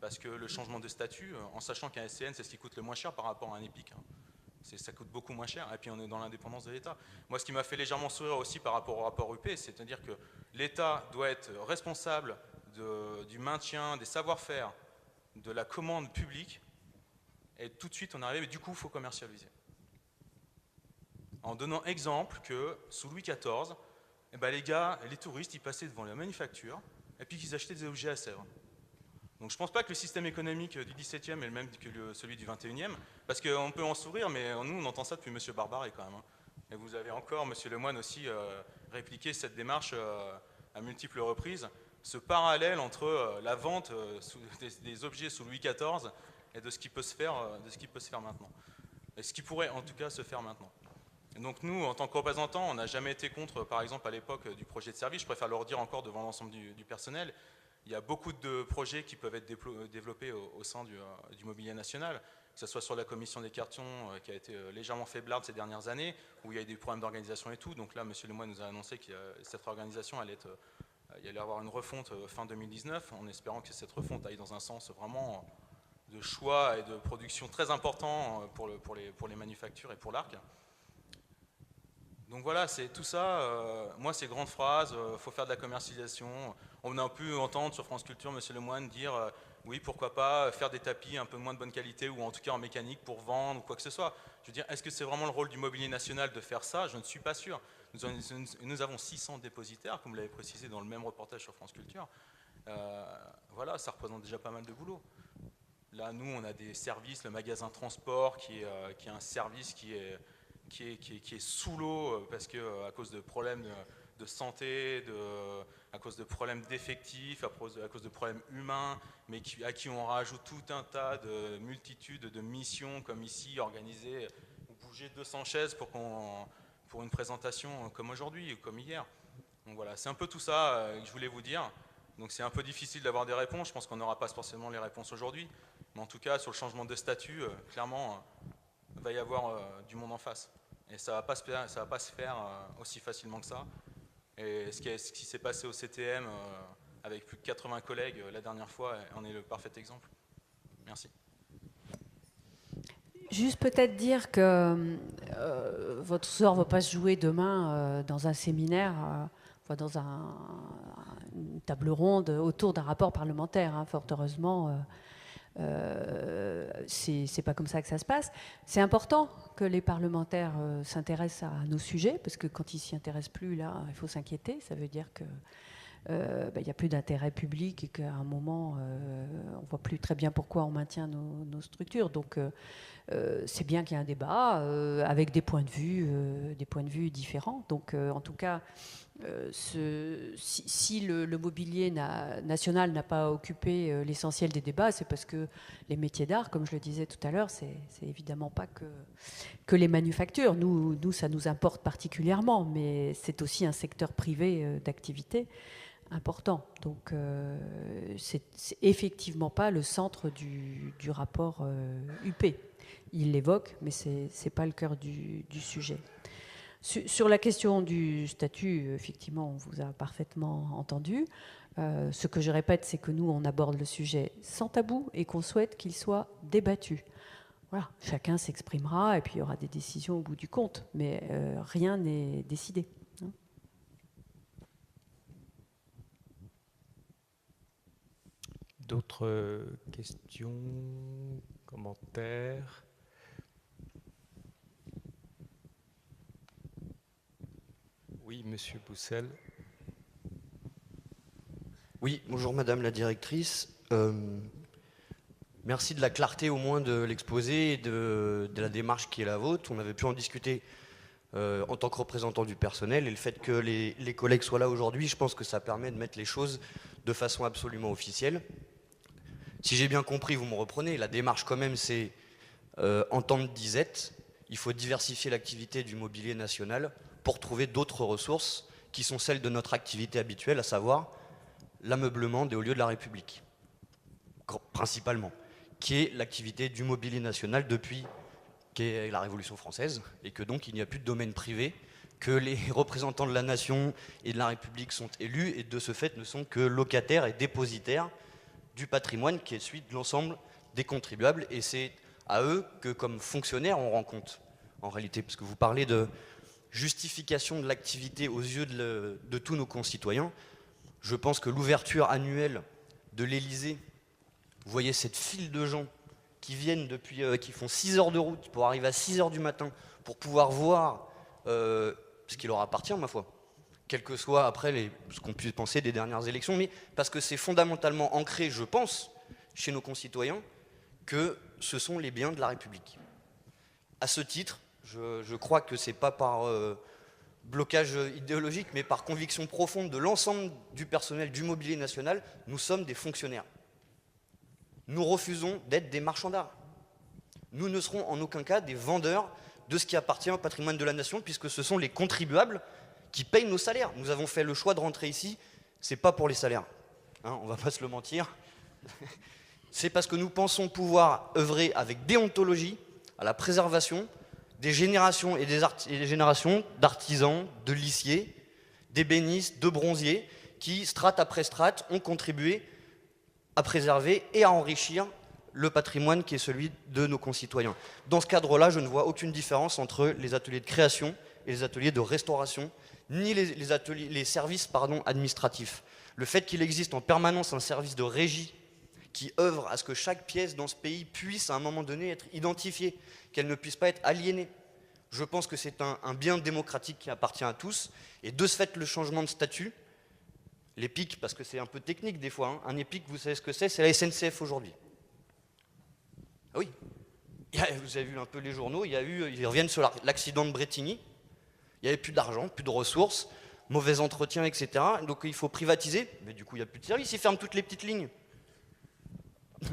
Parce que le changement de statut, en sachant qu'un SCN, c'est ce qui coûte le moins cher par rapport à un EPIC. Hein. Ça coûte beaucoup moins cher, et puis on est dans l'indépendance de l'État. Moi, ce qui m'a fait légèrement sourire aussi par rapport au rapport UP, c'est-à-dire que l'État doit être responsable du maintien des savoir-faire, de la commande publique, et tout de suite on arrive, et du coup, il faut commercialiser. En donnant exemple que, sous Louis XIV, les gars, les touristes, ils passaient devant la manufacture, et puis qu'ils achetaient des objets à Sèvres. Donc je ne pense pas que le système économique du XVIIe est le même que celui du XXIe, parce qu'on peut en sourire, mais nous on entend ça depuis M. Barbaret quand même. Hein. Et vous avez encore, M. Lemoine aussi, répliqué cette démarche à multiples reprises, ce parallèle entre la vente des objets sous Louis XIV et de ce qui peut se faire maintenant. Et ce qui pourrait en tout cas se faire maintenant. Donc nous, en tant que représentants, on n'a jamais été contre, par exemple, à l'époque du projet de service, je préfère le redire encore devant l'ensemble du personnel, il y a beaucoup de projets qui peuvent être développés au sein du mobilier national, que ce soit sur la commission des cartons, qui a été légèrement faiblarde ces dernières années, où il y a eu des problèmes d'organisation et tout. Donc là, M. Lemoyne nous a annoncé que cette organisation allait il allait avoir une refonte fin 2019, en espérant que cette refonte aille dans un sens vraiment de choix et de production très important pour les manufactures et pour l'ARC. Donc voilà, c'est tout ça. Moi, ces grandes phrases, faut faire de la commercialisation. On a pu entendre sur France Culture M. Lemoyne dire oui, pourquoi pas faire des tapis un peu moins de bonne qualité ou en tout cas en mécanique pour vendre ou quoi que ce soit. Je veux dire, est-ce que c'est vraiment le rôle du mobilier national de faire ça? Je ne suis pas sûr. Nous avons 600 dépositaires, comme vous l'avez précisé dans le même reportage sur France Culture. Voilà, ça représente déjà pas mal de boulot. Là, nous, on a des services, le magasin transport qui est un service qui est sous l'eau parce que à cause de problèmes de santé, à cause de problèmes d'effectifs, à cause de problèmes humains, mais à qui on rajoute tout un tas de multitudes de missions, comme ici, organiser ou bouger 200 chaises pour une présentation comme aujourd'hui ou comme hier. Donc voilà, c'est un peu tout ça que je voulais vous dire. Donc c'est un peu difficile d'avoir des réponses, je pense qu'on n'aura pas forcément les réponses aujourd'hui, mais en tout cas, sur le changement de statut, clairement, il va y avoir du monde en face. Et ça va pas se faire aussi facilement que ça. Et ce qui s'est passé au CTM avec plus de 80 collègues la dernière fois en est le parfait exemple. Merci. Juste peut-être dire que votre sort ne va pas se jouer demain dans un séminaire, dans une table ronde autour d'un rapport parlementaire, hein, fort heureusement. C'est pas comme ça que ça se passe. C'est important que les parlementaires s'intéressent à nos sujets, parce que quand ils s'y intéressent plus, là, il faut s'inquiéter. Ça veut dire que il n'y a plus d'intérêt public et qu'à un moment, on voit plus très bien pourquoi on maintient nos structures. Donc, c'est bien qu'il y ait un débat avec des points de vue différents. Donc, en tout cas, si le mobilier national n'a pas occupé l'essentiel des débats, c'est parce que les métiers d'art, comme je le disais tout à l'heure, c'est évidemment pas que les manufactures. Nous, ça nous importe particulièrement, mais c'est aussi un secteur privé d'activité important. Donc, c'est effectivement pas le centre du rapport UP. Il l'évoque, mais c'est pas le cœur du sujet. Sur la question du statut, effectivement, on vous a parfaitement entendu. Ce que je répète, c'est que nous, on aborde le sujet sans tabou et qu'on souhaite qu'il soit débattu. Voilà, chacun s'exprimera et puis il y aura des décisions au bout du compte, mais rien n'est décidé. D'autres questions, commentaires? Oui, Monsieur Boussel. Oui, bonjour Madame la directrice. Merci de la clarté au moins de l'exposé et de la démarche qui est la vôtre. On avait pu en discuter en tant que représentant du personnel, et le fait que les collègues soient là aujourd'hui, je pense que ça permet de mettre les choses de façon absolument officielle. Si j'ai bien compris, vous me reprenez, la démarche quand même c'est en temps de disette, il faut diversifier l'activité du mobilier national pour trouver d'autres ressources qui sont celles de notre activité habituelle, à savoir l'ameublement des hauts lieux de la République, principalement, qui est l'activité du mobilier national depuis qu'est la Révolution française, et que donc il n'y a plus de domaine privé, que les représentants de la nation et de la République sont élus, et de ce fait ne sont que locataires et dépositaires du patrimoine qui est celui de l'ensemble des contribuables, et c'est à eux que, comme fonctionnaires, on rend compte, en réalité, parce que vous parlez de justification de l'activité aux yeux de tous nos concitoyens. Je pense que l'ouverture annuelle de l'Élysée, vous voyez cette file de gens qui viennent qui font 6 heures de route pour arriver à 6 heures du matin pour pouvoir voir ce qui leur appartient, ma foi, quel que soit après ce qu'on puisse penser des dernières élections, mais parce que c'est fondamentalement ancré, je pense, chez nos concitoyens, que ce sont les biens de la République. À ce titre, je crois que ce n'est pas par blocage idéologique, mais par conviction profonde de l'ensemble du personnel du mobilier national, nous sommes des fonctionnaires. Nous refusons d'être des marchands d'art. Nous ne serons en aucun cas des vendeurs de ce qui appartient au patrimoine de la nation, puisque ce sont les contribuables qui payent nos salaires. Nous avons fait le choix de rentrer ici, c'est pas pour les salaires, hein, on va pas se le mentir. C'est parce que nous pensons pouvoir œuvrer avec déontologie à la préservation des générations et des générations d'artisans, de lissiers, d'ébénistes, de bronziers, qui, strate après strate, ont contribué à préserver et à enrichir le patrimoine qui est celui de nos concitoyens. Dans ce cadre-là, je ne vois aucune différence entre les ateliers de création et les ateliers de restauration, ni les services administratifs. Le fait qu'il existe en permanence un service de régie qui œuvre à ce que chaque pièce dans ce pays puisse à un moment donné être identifiée, qu'elle ne puisse pas être aliénée. Je pense que c'est un bien démocratique qui appartient à tous, et de ce fait, le changement de statut, l'EPIC, parce que c'est un peu technique des fois, hein, un EPIC, vous savez ce que c'est la SNCF aujourd'hui. Ah oui, vous avez vu un peu les journaux, ils reviennent sur l'accident de Brétigny, il n'y avait plus d'argent, plus de ressources, mauvais entretien, etc. Donc il faut privatiser, mais du coup il n'y a plus de service, ils ferment toutes les petites lignes.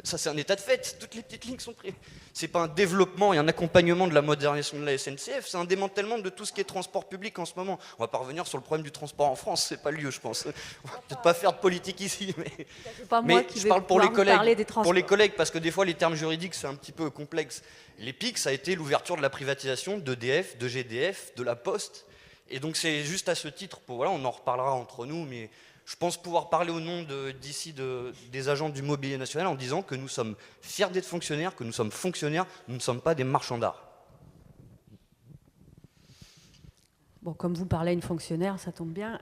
Ça c'est un état de fait, toutes les petites lignes sont prises. C'est pas un développement et un accompagnement de la modernisation de la SNCF, c'est un démantèlement de tout ce qui est transport public en ce moment. On va pas revenir sur le problème du transport en France, c'est pas le lieu je pense. On va peut-être pas faire de politique ici, mais je parle pour les collègues, parce que des fois les termes juridiques c'est un petit peu complexe. L'EPIC ça a été l'ouverture de la privatisation d'EDF, de GDF, de la Poste, et donc c'est juste à ce titre, voilà, on en reparlera entre nous, mais je pense pouvoir parler au nom des agents du Mobilier National en disant que nous sommes fiers d'être fonctionnaires, que nous sommes fonctionnaires, nous ne sommes pas des marchands d'art. Bon, comme vous parlez à une fonctionnaire, ça tombe bien.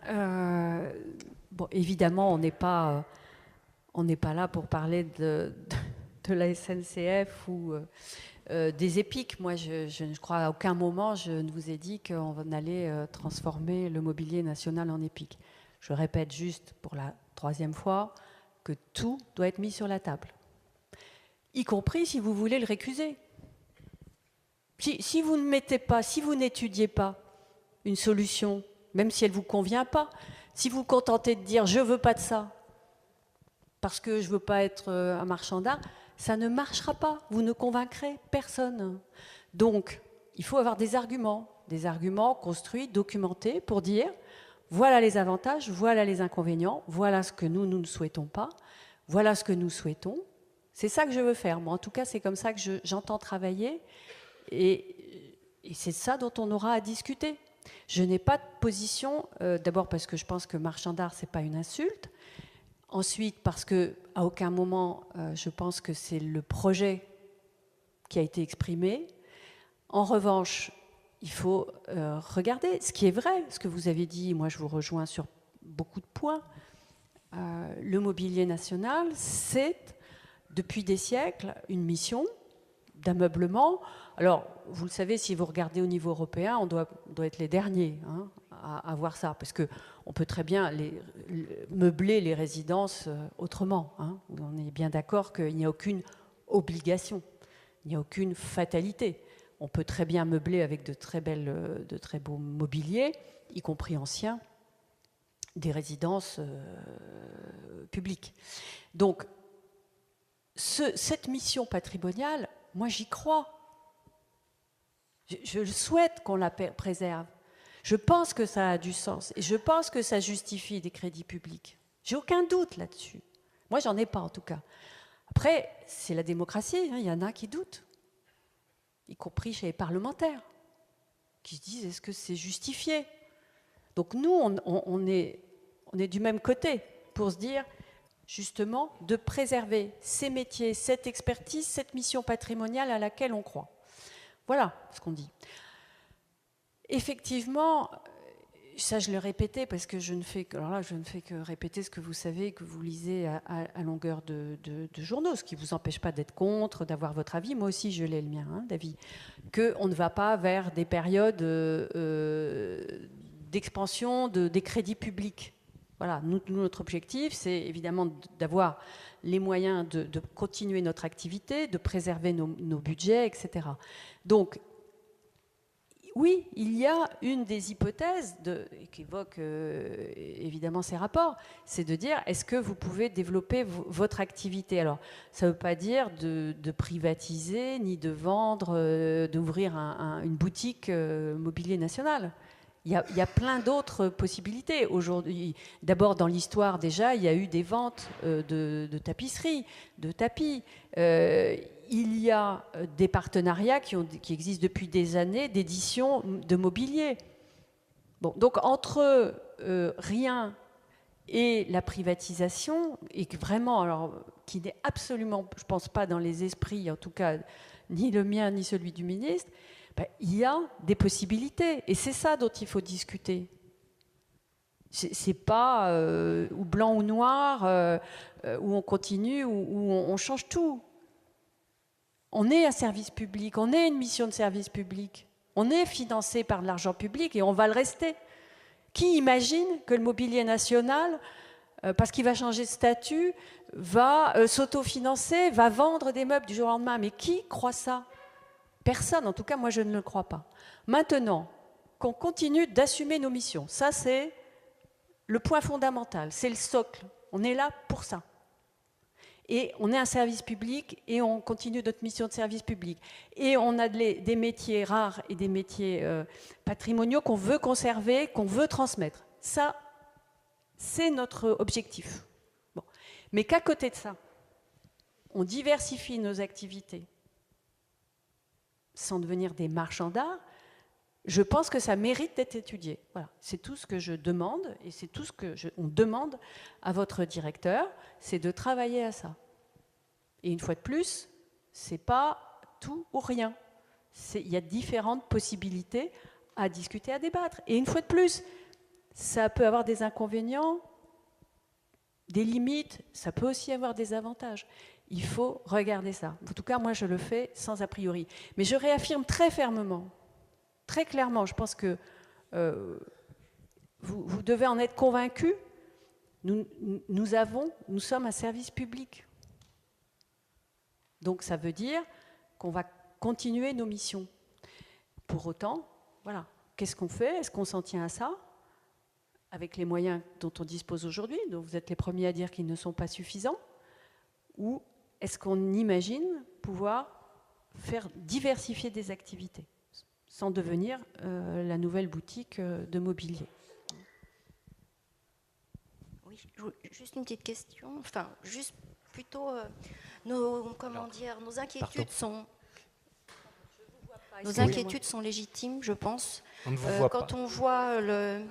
Bon, évidemment, on n'est pas là pour parler de la SNCF ou des EPIC. Moi, je crois à aucun moment, je ne vous ai dit qu'on allait transformer le Mobilier National en EPIC. Je répète juste pour la 3e fois que tout doit être mis sur la table, y compris si vous voulez le récuser. Si vous ne mettez pas, si vous n'étudiez pas une solution, même si elle ne vous convient pas, si vous vous contentez de dire « je ne veux pas de ça », parce que je ne veux pas être un marchand d'art, ça ne marchera pas, vous ne convaincrez personne. Donc, il faut avoir des arguments construits, documentés pour dire « voilà les avantages, voilà les inconvénients, voilà ce que nous ne souhaitons pas, voilà ce que nous souhaitons. » C'est ça que je veux faire. Moi, en tout cas, c'est comme ça que j'entends travailler et c'est ça dont on aura à discuter. Je n'ai pas de position, d'abord parce que je pense que marchand d'art, ce n'est pas une insulte. Ensuite, parce qu'à aucun moment, je pense que c'est le projet qui a été exprimé. En revanche, il faut regarder ce qui est vrai, ce que vous avez dit. Moi, je vous rejoins sur beaucoup de points. Le Mobilier National, c'est, depuis des siècles, une mission d'ameublement. Alors, vous le savez, si vous regardez au niveau européen, on doit être les derniers à voir ça, parce qu'on peut très bien meubler les résidences autrement. On est bien d'accord qu'il n'y a aucune obligation, il n'y a aucune fatalité. On peut très bien meubler avec de très beaux mobiliers, y compris anciens, des résidences publiques. Donc, cette mission patrimoniale, moi j'y crois. Je souhaite qu'on la préserve. Je pense que ça a du sens et je pense que ça justifie des crédits publics. J'ai aucun doute là-dessus. Moi, j'en ai pas en tout cas. Après, c'est la démocratie, il y en a qui doutent, y compris chez les parlementaires, qui se disent est-ce que c'est justifié? Donc nous, on est du même côté pour se dire justement de préserver ces métiers, cette expertise, cette mission patrimoniale à laquelle on croit. Voilà ce qu'on dit. Effectivement, ça je le répétais parce que je ne fais que répéter ce que vous savez, que vous lisez à longueur de journaux, ce qui ne vous empêche pas d'être contre, d'avoir votre avis. Moi aussi je l'ai le mien, d'avis. Qu'on ne va pas vers des périodes d'expansion des crédits publics. Voilà, notre objectif, c'est évidemment d'avoir les moyens de continuer notre activité, de préserver nos budgets, etc. Donc, oui, il y a une des hypothèses qu'évoquent évidemment ces rapports, c'est de dire est-ce que vous pouvez développer votre activité. Alors, ça ne veut pas dire de privatiser ni de vendre, d'ouvrir une boutique mobilier national. Il y a plein d'autres possibilités. Aujourd'hui, d'abord, dans l'histoire, déjà, il y a eu des ventes de tapisseries, de tapis. Il y a des partenariats qui existent depuis des années d'édition de mobilier. Bon, donc, entre rien et la privatisation, et vraiment, alors, qui n'est absolument, je ne pense pas dans les esprits, en tout cas, ni le mien, ni celui du ministre, ben, il y a des possibilités, et c'est ça dont il faut discuter. C'est pas ou blanc ou noir, où on continue, où on change tout. On est un service public, on est une mission de service public, on est financé par de l'argent public et on va le rester. Qui imagine que le mobilier national, parce qu'il va changer de statut, va s'autofinancer, va vendre des meubles du jour au lendemain? Mais qui croit ça? Personne, en tout cas, moi, je ne le crois pas. Maintenant, qu'on continue d'assumer nos missions, ça, c'est le point fondamental, c'est le socle. On est là pour ça. Et on est un service public et on continue notre mission de service public. Et on a des métiers rares et des métiers patrimoniaux qu'on veut conserver, qu'on veut transmettre. Ça, c'est notre objectif. Bon. Mais qu'à côté de ça, on diversifie nos activités sans devenir des marchands d'art, je pense que ça mérite d'être étudié. Voilà. C'est tout ce que je demande, et c'est tout ce qu'on demande à votre directeur, c'est de travailler à ça. Et une fois de plus, c'est pas tout ou rien. Il y a différentes possibilités à discuter, à débattre. Et une fois de plus, ça peut avoir des inconvénients, des limites, ça peut aussi avoir des avantages. Il faut regarder ça. En tout cas, moi, je le fais sans a priori. Mais je réaffirme très fermement, très clairement, je pense que vous devez en être convaincus, nous sommes un service public. Donc, ça veut dire qu'on va continuer nos missions. Pour autant, voilà, qu'est-ce qu'on fait? Est-ce qu'on s'en tient à ça? Avec les moyens dont on dispose aujourd'hui, dont vous êtes les premiers à dire qu'ils ne sont pas suffisants? Ou est-ce qu'on imagine pouvoir faire diversifier des activités sans devenir la nouvelle boutique de mobilier? Oui, juste une petite question. Enfin, juste plutôt nos inquiétudes sont... Nos inquiétudes sont légitimes, je pense. On ne vous voit quand pas. on voit le...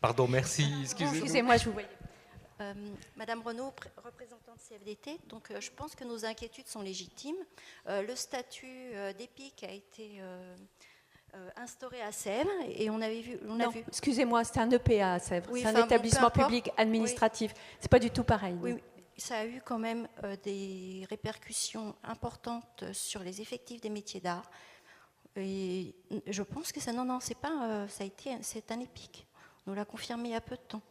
Pardon, merci. Excusez-moi, je vous voyais. Madame Renaud, représentante CFDT, donc je pense que nos inquiétudes sont légitimes. Le statut d'EPIC a été instauré à Sèvres et on avait vu... Excusez-moi, c'est un EPA à Sèvres, oui, c'est un établissement public administratif. Oui. C'est pas du tout pareil. Oui, ça a eu quand même des répercussions importantes sur les effectifs des métiers d'art. Et je pense que ça, c'est pas, c'est un EPIC. On nous l'a confirmé il y a peu de temps.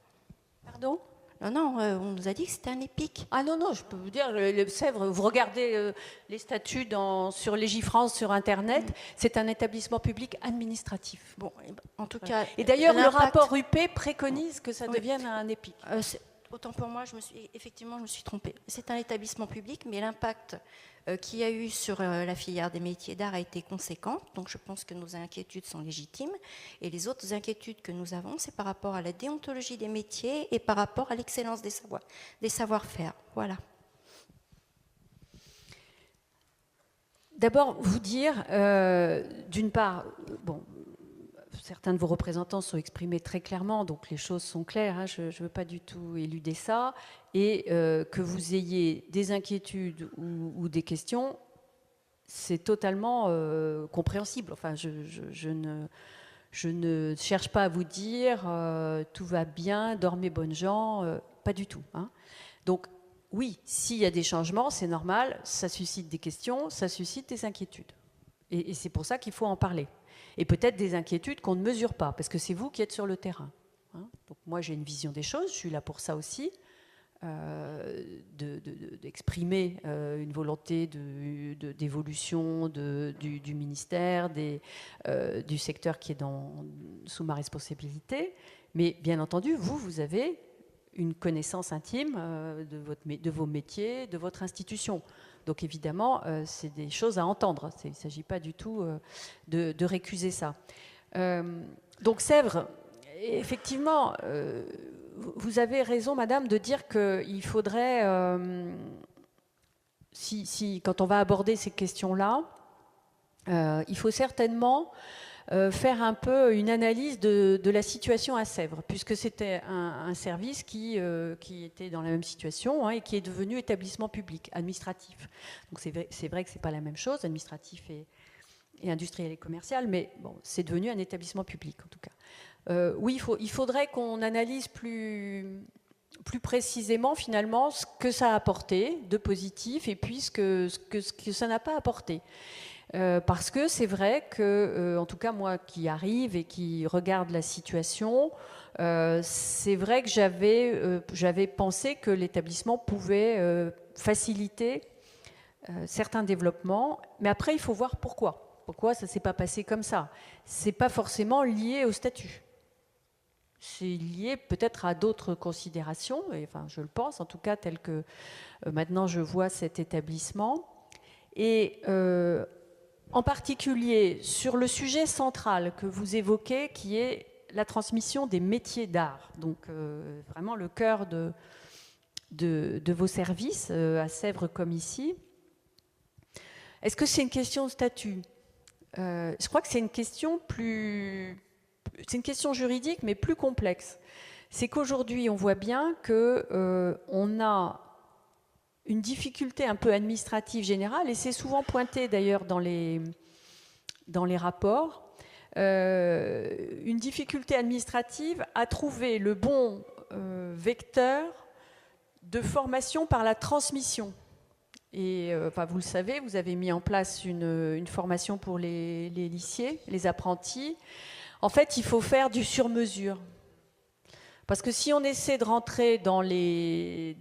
Pardon ? Non, on nous a dit que c'était un EPIC. Ah non, je peux vous dire, le Sèvres, vous regardez les statuts sur Légifrance, sur Internet, c'est un établissement public administratif. Bon, en tout cas... Et d'ailleurs, le rapport UP préconise que ça devienne un EPIC. Autant pour moi, je me suis trompée. C'est un établissement public, mais l'impact qu'il y a eu sur la filière des métiers d'art a été conséquent. Donc je pense que nos inquiétudes sont légitimes. Et les autres inquiétudes que nous avons, c'est par rapport à la déontologie des métiers et par rapport à l'excellence des savoir-faire. Voilà. D'abord, vous dire, d'une part, bon, certains de vos représentants sont exprimés très clairement, donc les choses sont claires, hein, je ne veux pas du tout éluder ça, et que vous ayez des inquiétudes ou des questions, c'est totalement compréhensible. Enfin, je ne cherche pas à vous dire tout va bien, dormez bonnes gens, pas du tout. Hein. Donc, oui, s'il y a des changements, c'est normal, ça suscite des questions, ça suscite des inquiétudes. Et c'est pour ça qu'il faut en parler. Et peut-être des inquiétudes qu'on ne mesure pas, parce que c'est vous qui êtes sur le terrain. Hein. Donc moi, j'ai une vision des choses, je suis là pour ça aussi. d'exprimer une volonté d'évolution du ministère, du secteur qui est sous ma responsabilité. Mais bien entendu, vous avez une connaissance intime de vos métiers, de votre institution. Donc évidemment, c'est des choses à entendre. Il ne s'agit pas du tout de récuser ça. Donc Sèvres, effectivement, vous avez raison, madame, de dire qu'il faudrait, quand on va aborder ces questions-là, il faut certainement faire un peu une analyse de la situation à Sèvres, puisque c'était un service qui était dans la même situation, hein, et qui est devenu établissement public, administratif. Donc c'est vrai que ce n'est pas la même chose, administratif et industriel et commercial, mais bon, c'est devenu un établissement public en tout cas. Oui, il faudrait qu'on analyse plus précisément finalement ce que ça a apporté de positif et puis ce que ça n'a pas apporté. Parce que c'est vrai que, en tout cas moi qui arrive et qui regarde la situation, c'est vrai que j'avais pensé que l'établissement pouvait faciliter certains développements, mais après il faut voir pourquoi. Pourquoi ça ne s'est pas passé comme ça? Ce n'est pas forcément lié au statut. C'est lié peut-être à d'autres considérations, et, enfin, je le pense, en tout cas, tel que maintenant je vois cet établissement. Et en particulier sur le sujet central que vous évoquez, qui est la transmission des métiers d'art. Donc vraiment le cœur de vos services, à Sèvres comme ici. Est-ce que c'est une question de statut? Je crois que c'est une question c'est une question juridique, mais plus complexe. C'est qu'aujourd'hui, on voit bien qu'on a une difficulté un peu administrative générale, et c'est souvent pointé d'ailleurs dans les rapports, une difficulté administrative à trouver le bon vecteur de formation par la transmission. Et enfin, vous le savez, vous avez mis en place une formation pour les lycées, les apprentis. En fait, il faut faire du sur-mesure. Parce que si on essaie de rentrer dans les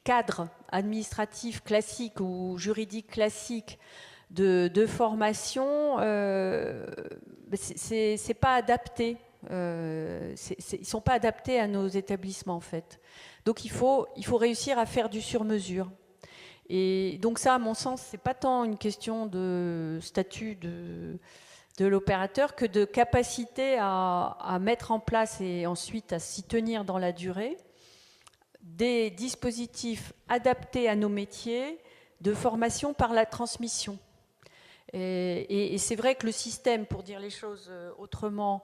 cadres administratifs classiques ou juridiques classiques de formation, c'est pas adapté. Ils ne sont pas adaptés à nos établissements, en fait. Donc il faut réussir à faire du sur-mesure. Et donc ça, à mon sens, c'est pas tant une question de statut de l'opérateur que de capacité à mettre en place et ensuite à s'y tenir dans la durée des dispositifs adaptés à nos métiers de formation par la transmission. Et c'est vrai que le système, pour dire les choses autrement,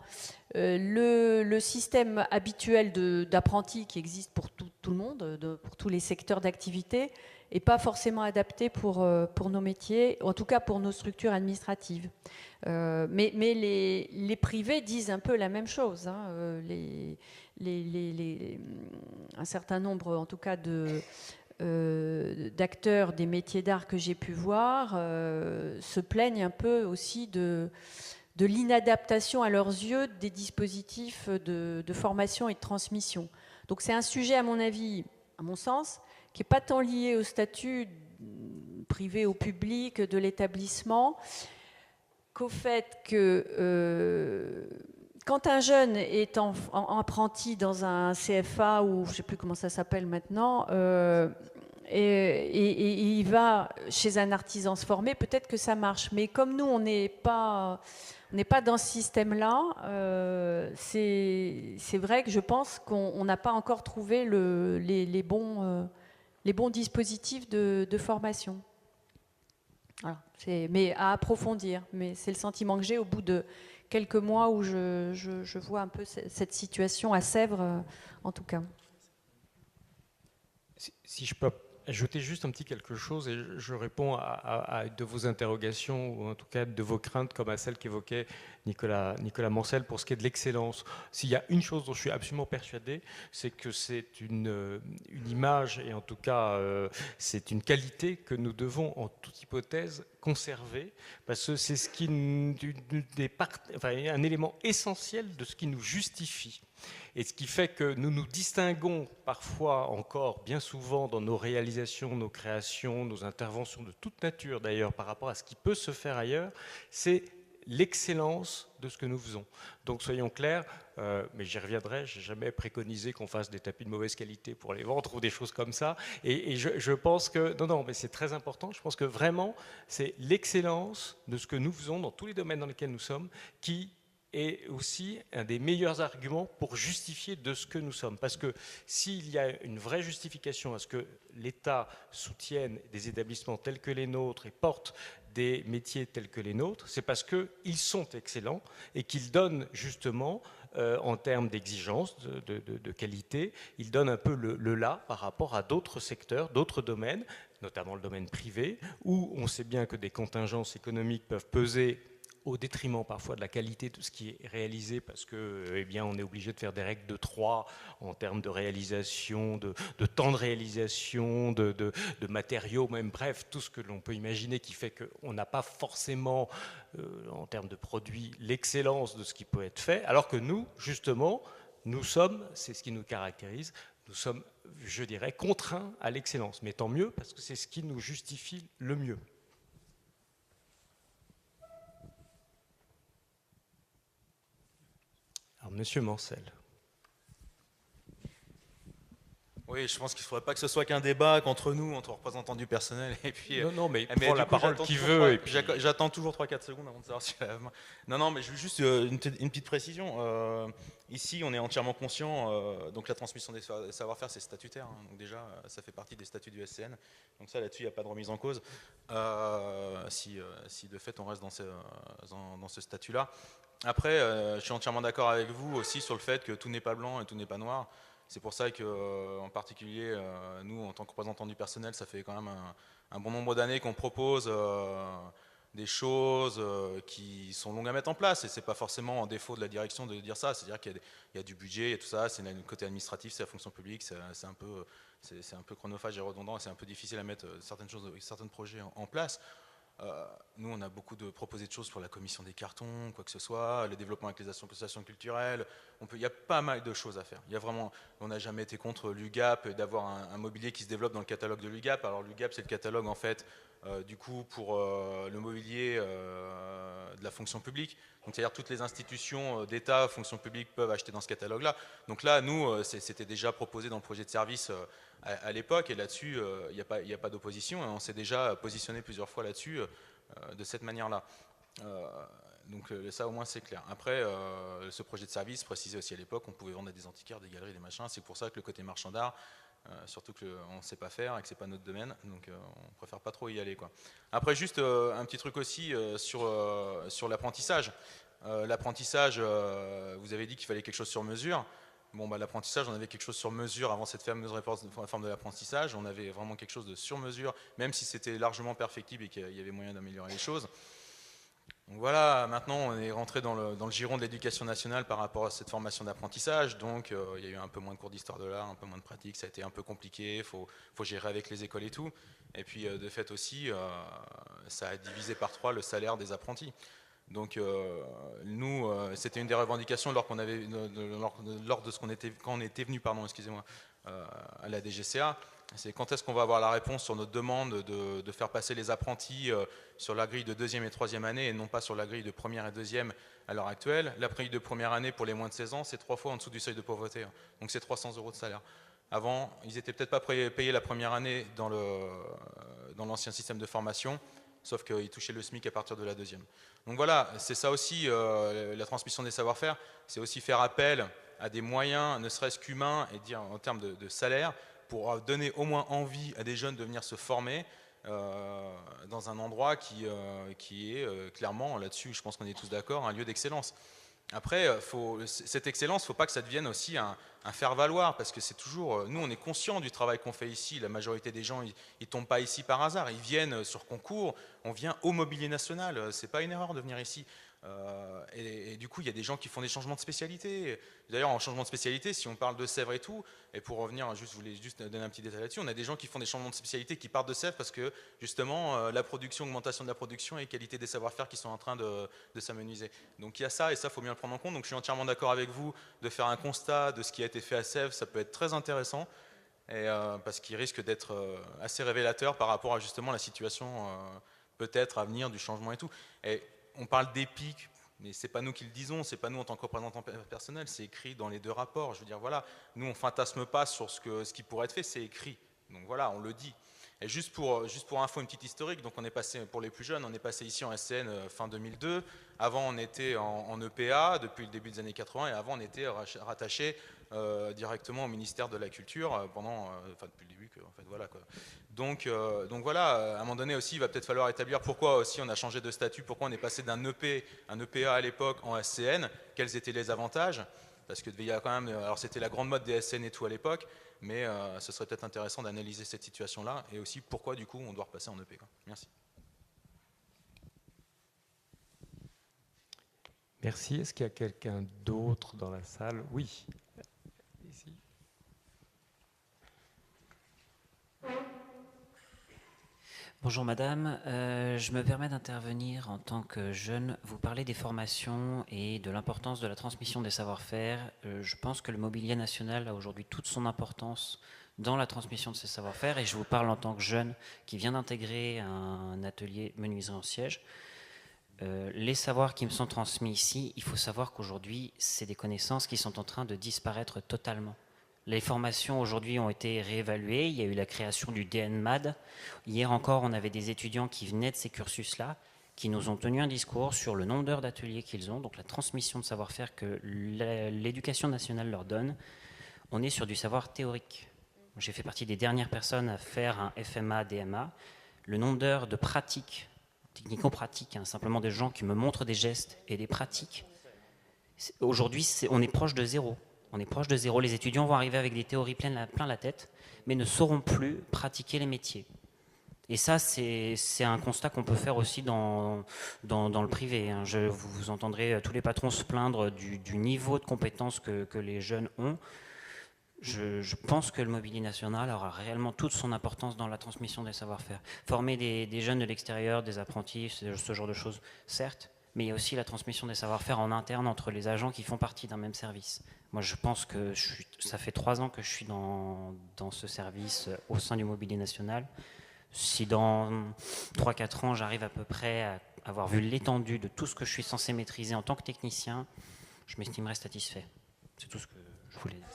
le système habituel d'apprentis qui existe pour tout le monde, pour tous les secteurs d'activité, n'est pas forcément adapté pour nos métiers, ou en tout cas pour nos structures administratives. Mais les privés disent un peu la même chose. Hein. Un certain nombre, en tout cas, d'acteurs des métiers d'art que j'ai pu voir se plaignent un peu aussi de l'inadaptation à leurs yeux des dispositifs de formation et de transmission. Donc c'est un sujet, à mon avis, à mon sens, qui n'est pas tant lié au statut privé ou public de l'établissement qu'au fait que quand un jeune est en apprenti dans un CFA ou je ne sais plus comment ça s'appelle maintenant, et il va chez un artisan se former, peut-être que ça marche. Mais comme nous, on n'est pas dans ce système-là, c'est vrai que je pense qu'on n'a pas encore trouvé les bons dispositifs de formation. Voilà, mais à approfondir. Mais c'est le sentiment que j'ai au bout de quelques mois où je vois un peu cette situation à Sèvres, en tout cas. Si je peux ajouter juste un petit quelque chose, et je réponds à de vos interrogations, ou en tout cas de vos craintes, comme à celle qu'évoquait Nicolas Mancel pour ce qui est de l'excellence. S'il y a une chose dont je suis absolument persuadé, c'est que c'est une image, et en tout cas c'est une qualité que nous devons en toute hypothèse conserver, parce que c'est un élément essentiel de ce qui nous justifie. Et ce qui fait que nous nous distinguons parfois encore, bien souvent, dans nos réalisations, nos créations, nos interventions de toute nature d'ailleurs, par rapport à ce qui peut se faire ailleurs, c'est l'excellence de ce que nous faisons. Donc soyons clairs, mais j'y reviendrai, je n'ai jamais préconisé qu'on fasse des tapis de mauvaise qualité pour les vendre ou des choses comme ça. Et je pense que, non, mais c'est très important, je pense que vraiment, c'est l'excellence de ce que nous faisons dans tous les domaines dans lesquels nous sommes qui est aussi un des meilleurs arguments pour justifier de ce que nous sommes. Parce que s'il y a une vraie justification à ce que l'État soutienne des établissements tels que les nôtres et porte des métiers tels que les nôtres, c'est parce qu'ils sont excellents et qu'ils donnent justement, en termes d'exigence, de qualité, ils donnent un peu le là par rapport à d'autres secteurs, d'autres domaines, notamment le domaine privé, où on sait bien que des contingences économiques peuvent peser au détriment parfois de la qualité de ce qui est réalisé, parce que, eh bien, on est obligé de faire des règles de 3 en termes de réalisation, de temps de réalisation, de matériaux, même bref, tout ce que l'on peut imaginer qui fait qu'on n'a pas forcément, en termes de produits, l'excellence de ce qui peut être fait, alors que nous, justement, nous sommes, c'est ce qui nous caractérise, nous sommes, je dirais, contraints à l'excellence. Mais tant mieux, parce que c'est ce qui nous justifie le mieux. Alors, Monsieur Mancel. Oui, je pense qu'il ne faudrait pas que ce soit qu'un débat qu'entre nous, entre représentants du personnel. Et puis, non, mais mais prends la parole qui veut. Et puis... J'attends toujours 3-4 secondes avant de savoir si la main. Non, mais je veux juste une petite précision. Ici, on est entièrement conscient, donc la transmission des savoir-faire, c'est statutaire. Hein, donc déjà, ça fait partie des statuts du SCN. Donc ça, là-dessus, il n'y a pas de remise en cause. Si de fait, on reste dans ce statut-là. Après, je suis entièrement d'accord avec vous aussi sur le fait que tout n'est pas blanc et tout n'est pas noir. C'est pour ça que, en particulier, nous, en tant que représentants du personnel, ça fait quand même un bon nombre d'années qu'on propose des choses qui sont longues à mettre en place. Et c'est pas forcément en défaut de la direction de dire ça. C'est-à-dire qu'il y a du budget, il y a tout ça. C'est le côté administratif, c'est la fonction publique. C'est un peu chronophage et redondant. C'est un peu difficile à mettre certains projets en place. Nous, on a beaucoup proposé de choses pour la commission des cartons, quoi que ce soit, le développement avec les associations culturelles. Il y a pas mal de choses à faire. On n'a jamais été contre l'UGAP, d'avoir un mobilier qui se développe dans le catalogue de l'UGAP. Alors l'UGAP, c'est le catalogue en fait, du coup, pour le mobilier de la fonction publique. Donc c'est-à-dire toutes les institutions d'État, fonction publique peuvent acheter dans ce catalogue-là. Donc là, nous, c'était déjà proposé dans le projet de service à l'époque, et là-dessus, il n'y a pas d'opposition, et on s'est déjà positionné plusieurs fois là-dessus, de cette manière-là. Donc ça, au moins, c'est clair. Après, ce projet de service précisait aussi à l'époque qu'on pouvait vendre à des antiquaires, des galeries, des machins. C'est pour ça que le côté marchand d'art, surtout qu'on ne sait pas faire et que ce n'est pas notre domaine, donc on préfère pas trop y aller, quoi. Après, juste un petit truc aussi sur l'apprentissage. L'apprentissage, vous avez dit qu'il fallait quelque chose sur mesure. Bon, l'apprentissage, on avait quelque chose sur mesure avant cette fameuse réforme de l'apprentissage. On avait vraiment quelque chose de sur mesure, même si c'était largement perfectible et qu'il y avait moyen d'améliorer les choses. Donc voilà, maintenant on est rentré dans le giron de l'éducation nationale par rapport à cette formation d'apprentissage. Donc il y a eu un peu moins de cours d'histoire de l'art, un peu moins de pratique, ça a été un peu compliqué, il faut gérer avec les écoles et tout. Et puis de fait aussi, ça a divisé par 3 le salaire des apprentis. Donc nous, c'était une des revendications lors de ce quand on était venu, à la DGCA. C'est quand est-ce qu'on va avoir la réponse sur notre demande de faire passer les apprentis sur la grille de 2e et 3e année et non pas sur la grille de 1re et 2e à l'heure actuelle. La grille de 1re année pour les moins de 16 ans, c'est 3 fois en dessous du seuil de pauvreté. Donc c'est 300 € de salaire. Avant, ils n'étaient peut-être pas payés la première année dans l'ancien système de formation, sauf qu'ils touchaient le SMIC à partir de la 2e. Donc voilà, c'est ça aussi, la transmission des savoir-faire, c'est aussi faire appel à des moyens, ne serait-ce qu'humains, et dire en termes de salaire, pour donner au moins envie à des jeunes de venir se former dans un endroit qui est clairement, là-dessus, je pense qu'on est tous d'accord, un lieu d'excellence. Après, cette excellence, il ne faut pas que ça devienne aussi un faire-valoir, parce que c'est toujours... Nous, on est conscients du travail qu'on fait ici. La majorité des gens, ils ne tombent pas ici par hasard. Ils viennent sur concours. On vient au Mobilier National. Ce n'est pas une erreur de venir ici. Et du coup, il y a des gens qui font des changements de spécialité. D'ailleurs, en changement de spécialité, si on parle de Sèvres et tout, et pour revenir, je voulais juste donner un petit détail là-dessus, on a des gens qui font des changements de spécialité qui partent de Sèvres parce que justement, la production, augmentation de la production et qualité des savoir-faire qui sont en train de s'amenuiser. Donc il y a ça, et ça, il faut bien le prendre en compte. Donc je suis entièrement d'accord avec vous de faire un constat de ce qui a été fait à Sèvres, ça peut être très intéressant, et, parce qu'il risque d'être assez révélateur par rapport à justement la situation peut-être à venir du changement et tout. Et on parle d'épique, mais c'est pas nous qui le disons, c'est pas nous en tant que représentants personnels, c'est écrit dans les 2 rapports. Je veux dire, voilà, nous on fantasme pas sur ce qui pourrait être fait, c'est écrit. Donc voilà, on le dit. Et juste pour info, une petite historique, donc on est passé, pour les plus jeunes, on est passé ici en SCN fin 2002. Avant, on était en EPA depuis le début des années 80, et avant, on était rattaché directement au ministère de la Culture depuis le début, en fait, voilà quoi. Donc voilà, à un moment donné aussi, il va peut-être falloir établir pourquoi aussi on a changé de statut, pourquoi on est passé d'un EP, un EPA à l'époque en SCN, quels étaient les avantages, parce que il y a quand même, alors c'était la grande mode des SCN et tout à l'époque, mais ce serait peut-être intéressant d'analyser cette situation-là, et aussi pourquoi du coup on doit repasser en EP, quoi. Merci. Merci. Est-ce qu'il y a quelqu'un d'autre dans la salle? Oui. Ici. Bonjour madame, je me permets d'intervenir en tant que jeune, vous parlez des formations et de l'importance de la transmission des savoir-faire. Je pense que le mobilier national a aujourd'hui toute son importance dans la transmission de ces savoir-faire, et je vous parle en tant que jeune qui vient d'intégrer un atelier menuiserie en siège. Les savoirs qui me sont transmis ici, il faut savoir qu'aujourd'hui, c'est des connaissances qui sont en train de disparaître totalement. Les formations aujourd'hui ont été réévaluées, il y a eu la création du DNMAD. Hier encore, on avait des étudiants qui venaient de ces cursus-là, qui nous ont tenu un discours sur le nombre d'heures d'ateliers qu'ils ont, donc la transmission de savoir-faire que l'éducation nationale leur donne. On est sur du savoir théorique. J'ai fait partie des dernières personnes à faire un FMA, DMA. Le nombre d'heures de pratique, technico-pratique, simplement des gens qui me montrent des gestes et des pratiques, aujourd'hui, on est proche de zéro. On est proche de zéro. Les étudiants vont arriver avec des théories plein la tête, mais ne sauront plus pratiquer les métiers. Et ça, c'est un constat qu'on peut faire aussi dans le privé. Vous entendrez tous les patrons se plaindre du niveau de compétences que les jeunes ont. Je pense que le mobilier national aura réellement toute son importance dans la transmission des savoir-faire. Former des jeunes de l'extérieur, des apprentis, ce genre de choses, certes, mais il y a aussi la transmission des savoir-faire en interne entre les agents qui font partie d'un même service. Moi, je pense que ça fait 3 ans que je suis dans ce service au sein du mobilier national. Si dans 3-4 ans, j'arrive à peu près à avoir vu l'étendue de tout ce que je suis censé maîtriser en tant que technicien, je m'estimerai satisfait. C'est tout ce que je voulais dire.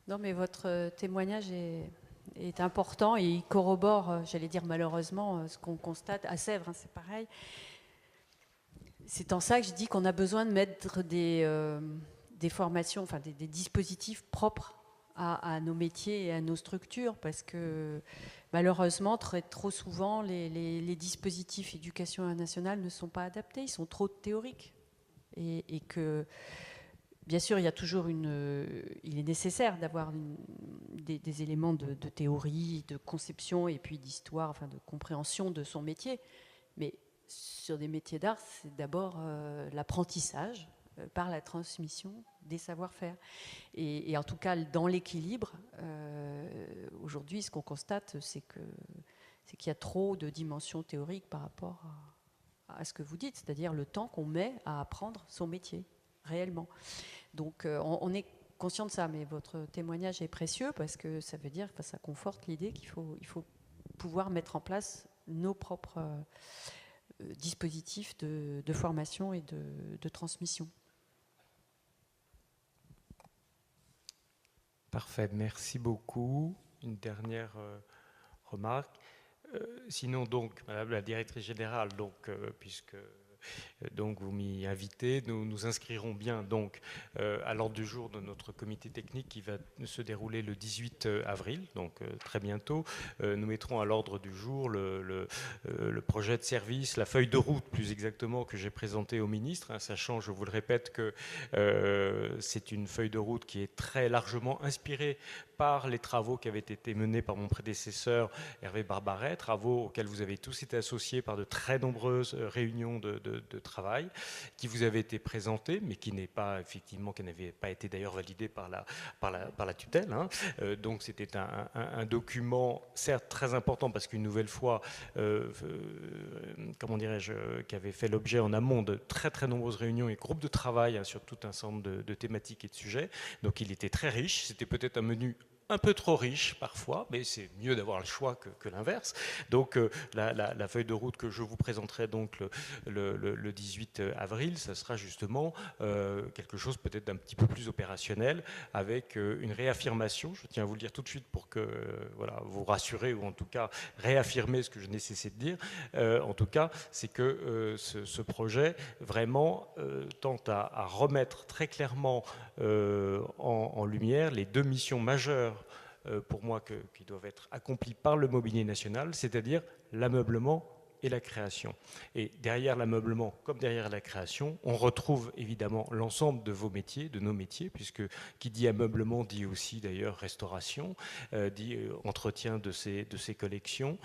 Non, mais votre témoignage est important et il corrobore, j'allais dire malheureusement, ce qu'on constate à Sèvres, c'est pareil. C'est en ça que je dis qu'on a besoin de mettre des formations, enfin des dispositifs propres à nos métiers et à nos structures, parce que malheureusement, trop souvent, les dispositifs éducation nationale ne sont pas adaptés, ils sont trop théoriques. Et que, bien sûr, il est nécessaire d'avoir des éléments de théorie, de conception et puis d'histoire, enfin de compréhension de son métier. Mais sur des métiers d'art, c'est d'abord l'apprentissage par la transmission des savoir-faire. Et en tout cas, dans l'équilibre, aujourd'hui, ce qu'on constate, c'est qu'il y a trop de dimensions théoriques par rapport à ce que vous dites, c'est-à-dire le temps qu'on met à apprendre son métier, réellement. Donc, on est conscient de ça, mais votre témoignage est précieux parce que ça veut dire, ça conforte l'idée qu'il faut pouvoir mettre en place nos propres dispositifs de formation et de transmission. Parfait, merci beaucoup. Une dernière remarque. Sinon, donc, Madame la Directrice Générale, puisque vous m'y invitez, nous nous inscrirons bien donc à l'ordre du jour de notre comité technique qui va se dérouler le 18 avril, donc très bientôt. Nous mettrons à l'ordre du jour le projet de service, la feuille de route plus exactement que j'ai présentée au ministre, sachant, je vous le répète, que c'est une feuille de route qui est très largement inspirée par les travaux qui avaient été menés par mon prédécesseur Hervé Barbaret, travaux auxquels vous avez tous été associés par de très nombreuses réunions de de travail qui vous avait été présenté, mais qui n'avait pas été d'ailleurs validé par la tutelle. Hein. Donc c'était un document, certes très important, parce qu'une nouvelle fois, comment dirais-je, qui avait fait l'objet en amont de très très nombreuses réunions et groupes de travail, hein, sur tout un ensemble de thématiques et de sujets. Donc il était très riche. C'était peut-être un menu un peu trop riche parfois, mais c'est mieux d'avoir le choix que l'inverse. Donc la feuille de route que je vous présenterai donc le 18 avril, ça sera justement quelque chose peut-être d'un petit peu plus opérationnel, avec une réaffirmation, je tiens à vous le dire tout de suite pour que voilà, vous rassurer, ou en tout cas réaffirmer ce que je n'ai cessé de dire. En tout cas, c'est que ce projet vraiment tente à remettre très clairement en lumière les deux missions majeures pour moi qui doivent être accomplies par le mobilier national, c'est-à-dire l'ameublement et la création. Et derrière l'ameublement, comme derrière la création, on retrouve évidemment l'ensemble de vos métiers, de nos métiers, puisque qui dit ameublement dit aussi d'ailleurs restauration, dit entretien de ces collections,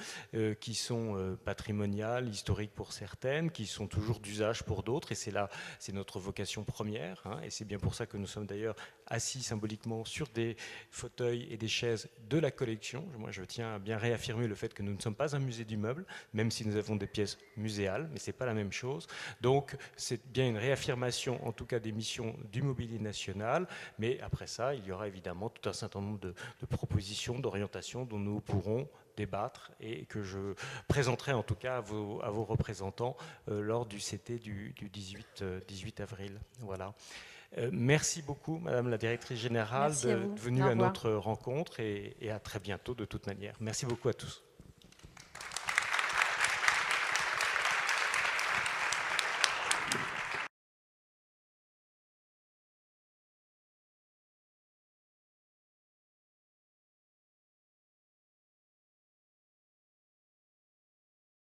qui sont patrimoniales, historiques pour certaines, qui sont toujours d'usage pour d'autres, et c'est notre vocation première, hein, et c'est bien pour ça que nous sommes d'ailleurs assis symboliquement sur des fauteuils et des chaises de la collection. Moi, je tiens à bien réaffirmer le fait que nous ne sommes pas un musée du meuble, même si nous avons des pièces muséales, mais ce n'est pas la même chose. Donc, c'est bien une réaffirmation, en tout cas, des missions du mobilier national, mais après ça, il y aura évidemment tout un certain nombre de propositions, d'orientations dont nous pourrons débattre et que je présenterai en tout cas à vos représentants lors du CT du 18 avril. Voilà. Merci beaucoup, Madame la Directrice Générale, d'être venue à notre rencontre et à très bientôt de toute manière. Merci beaucoup à tous.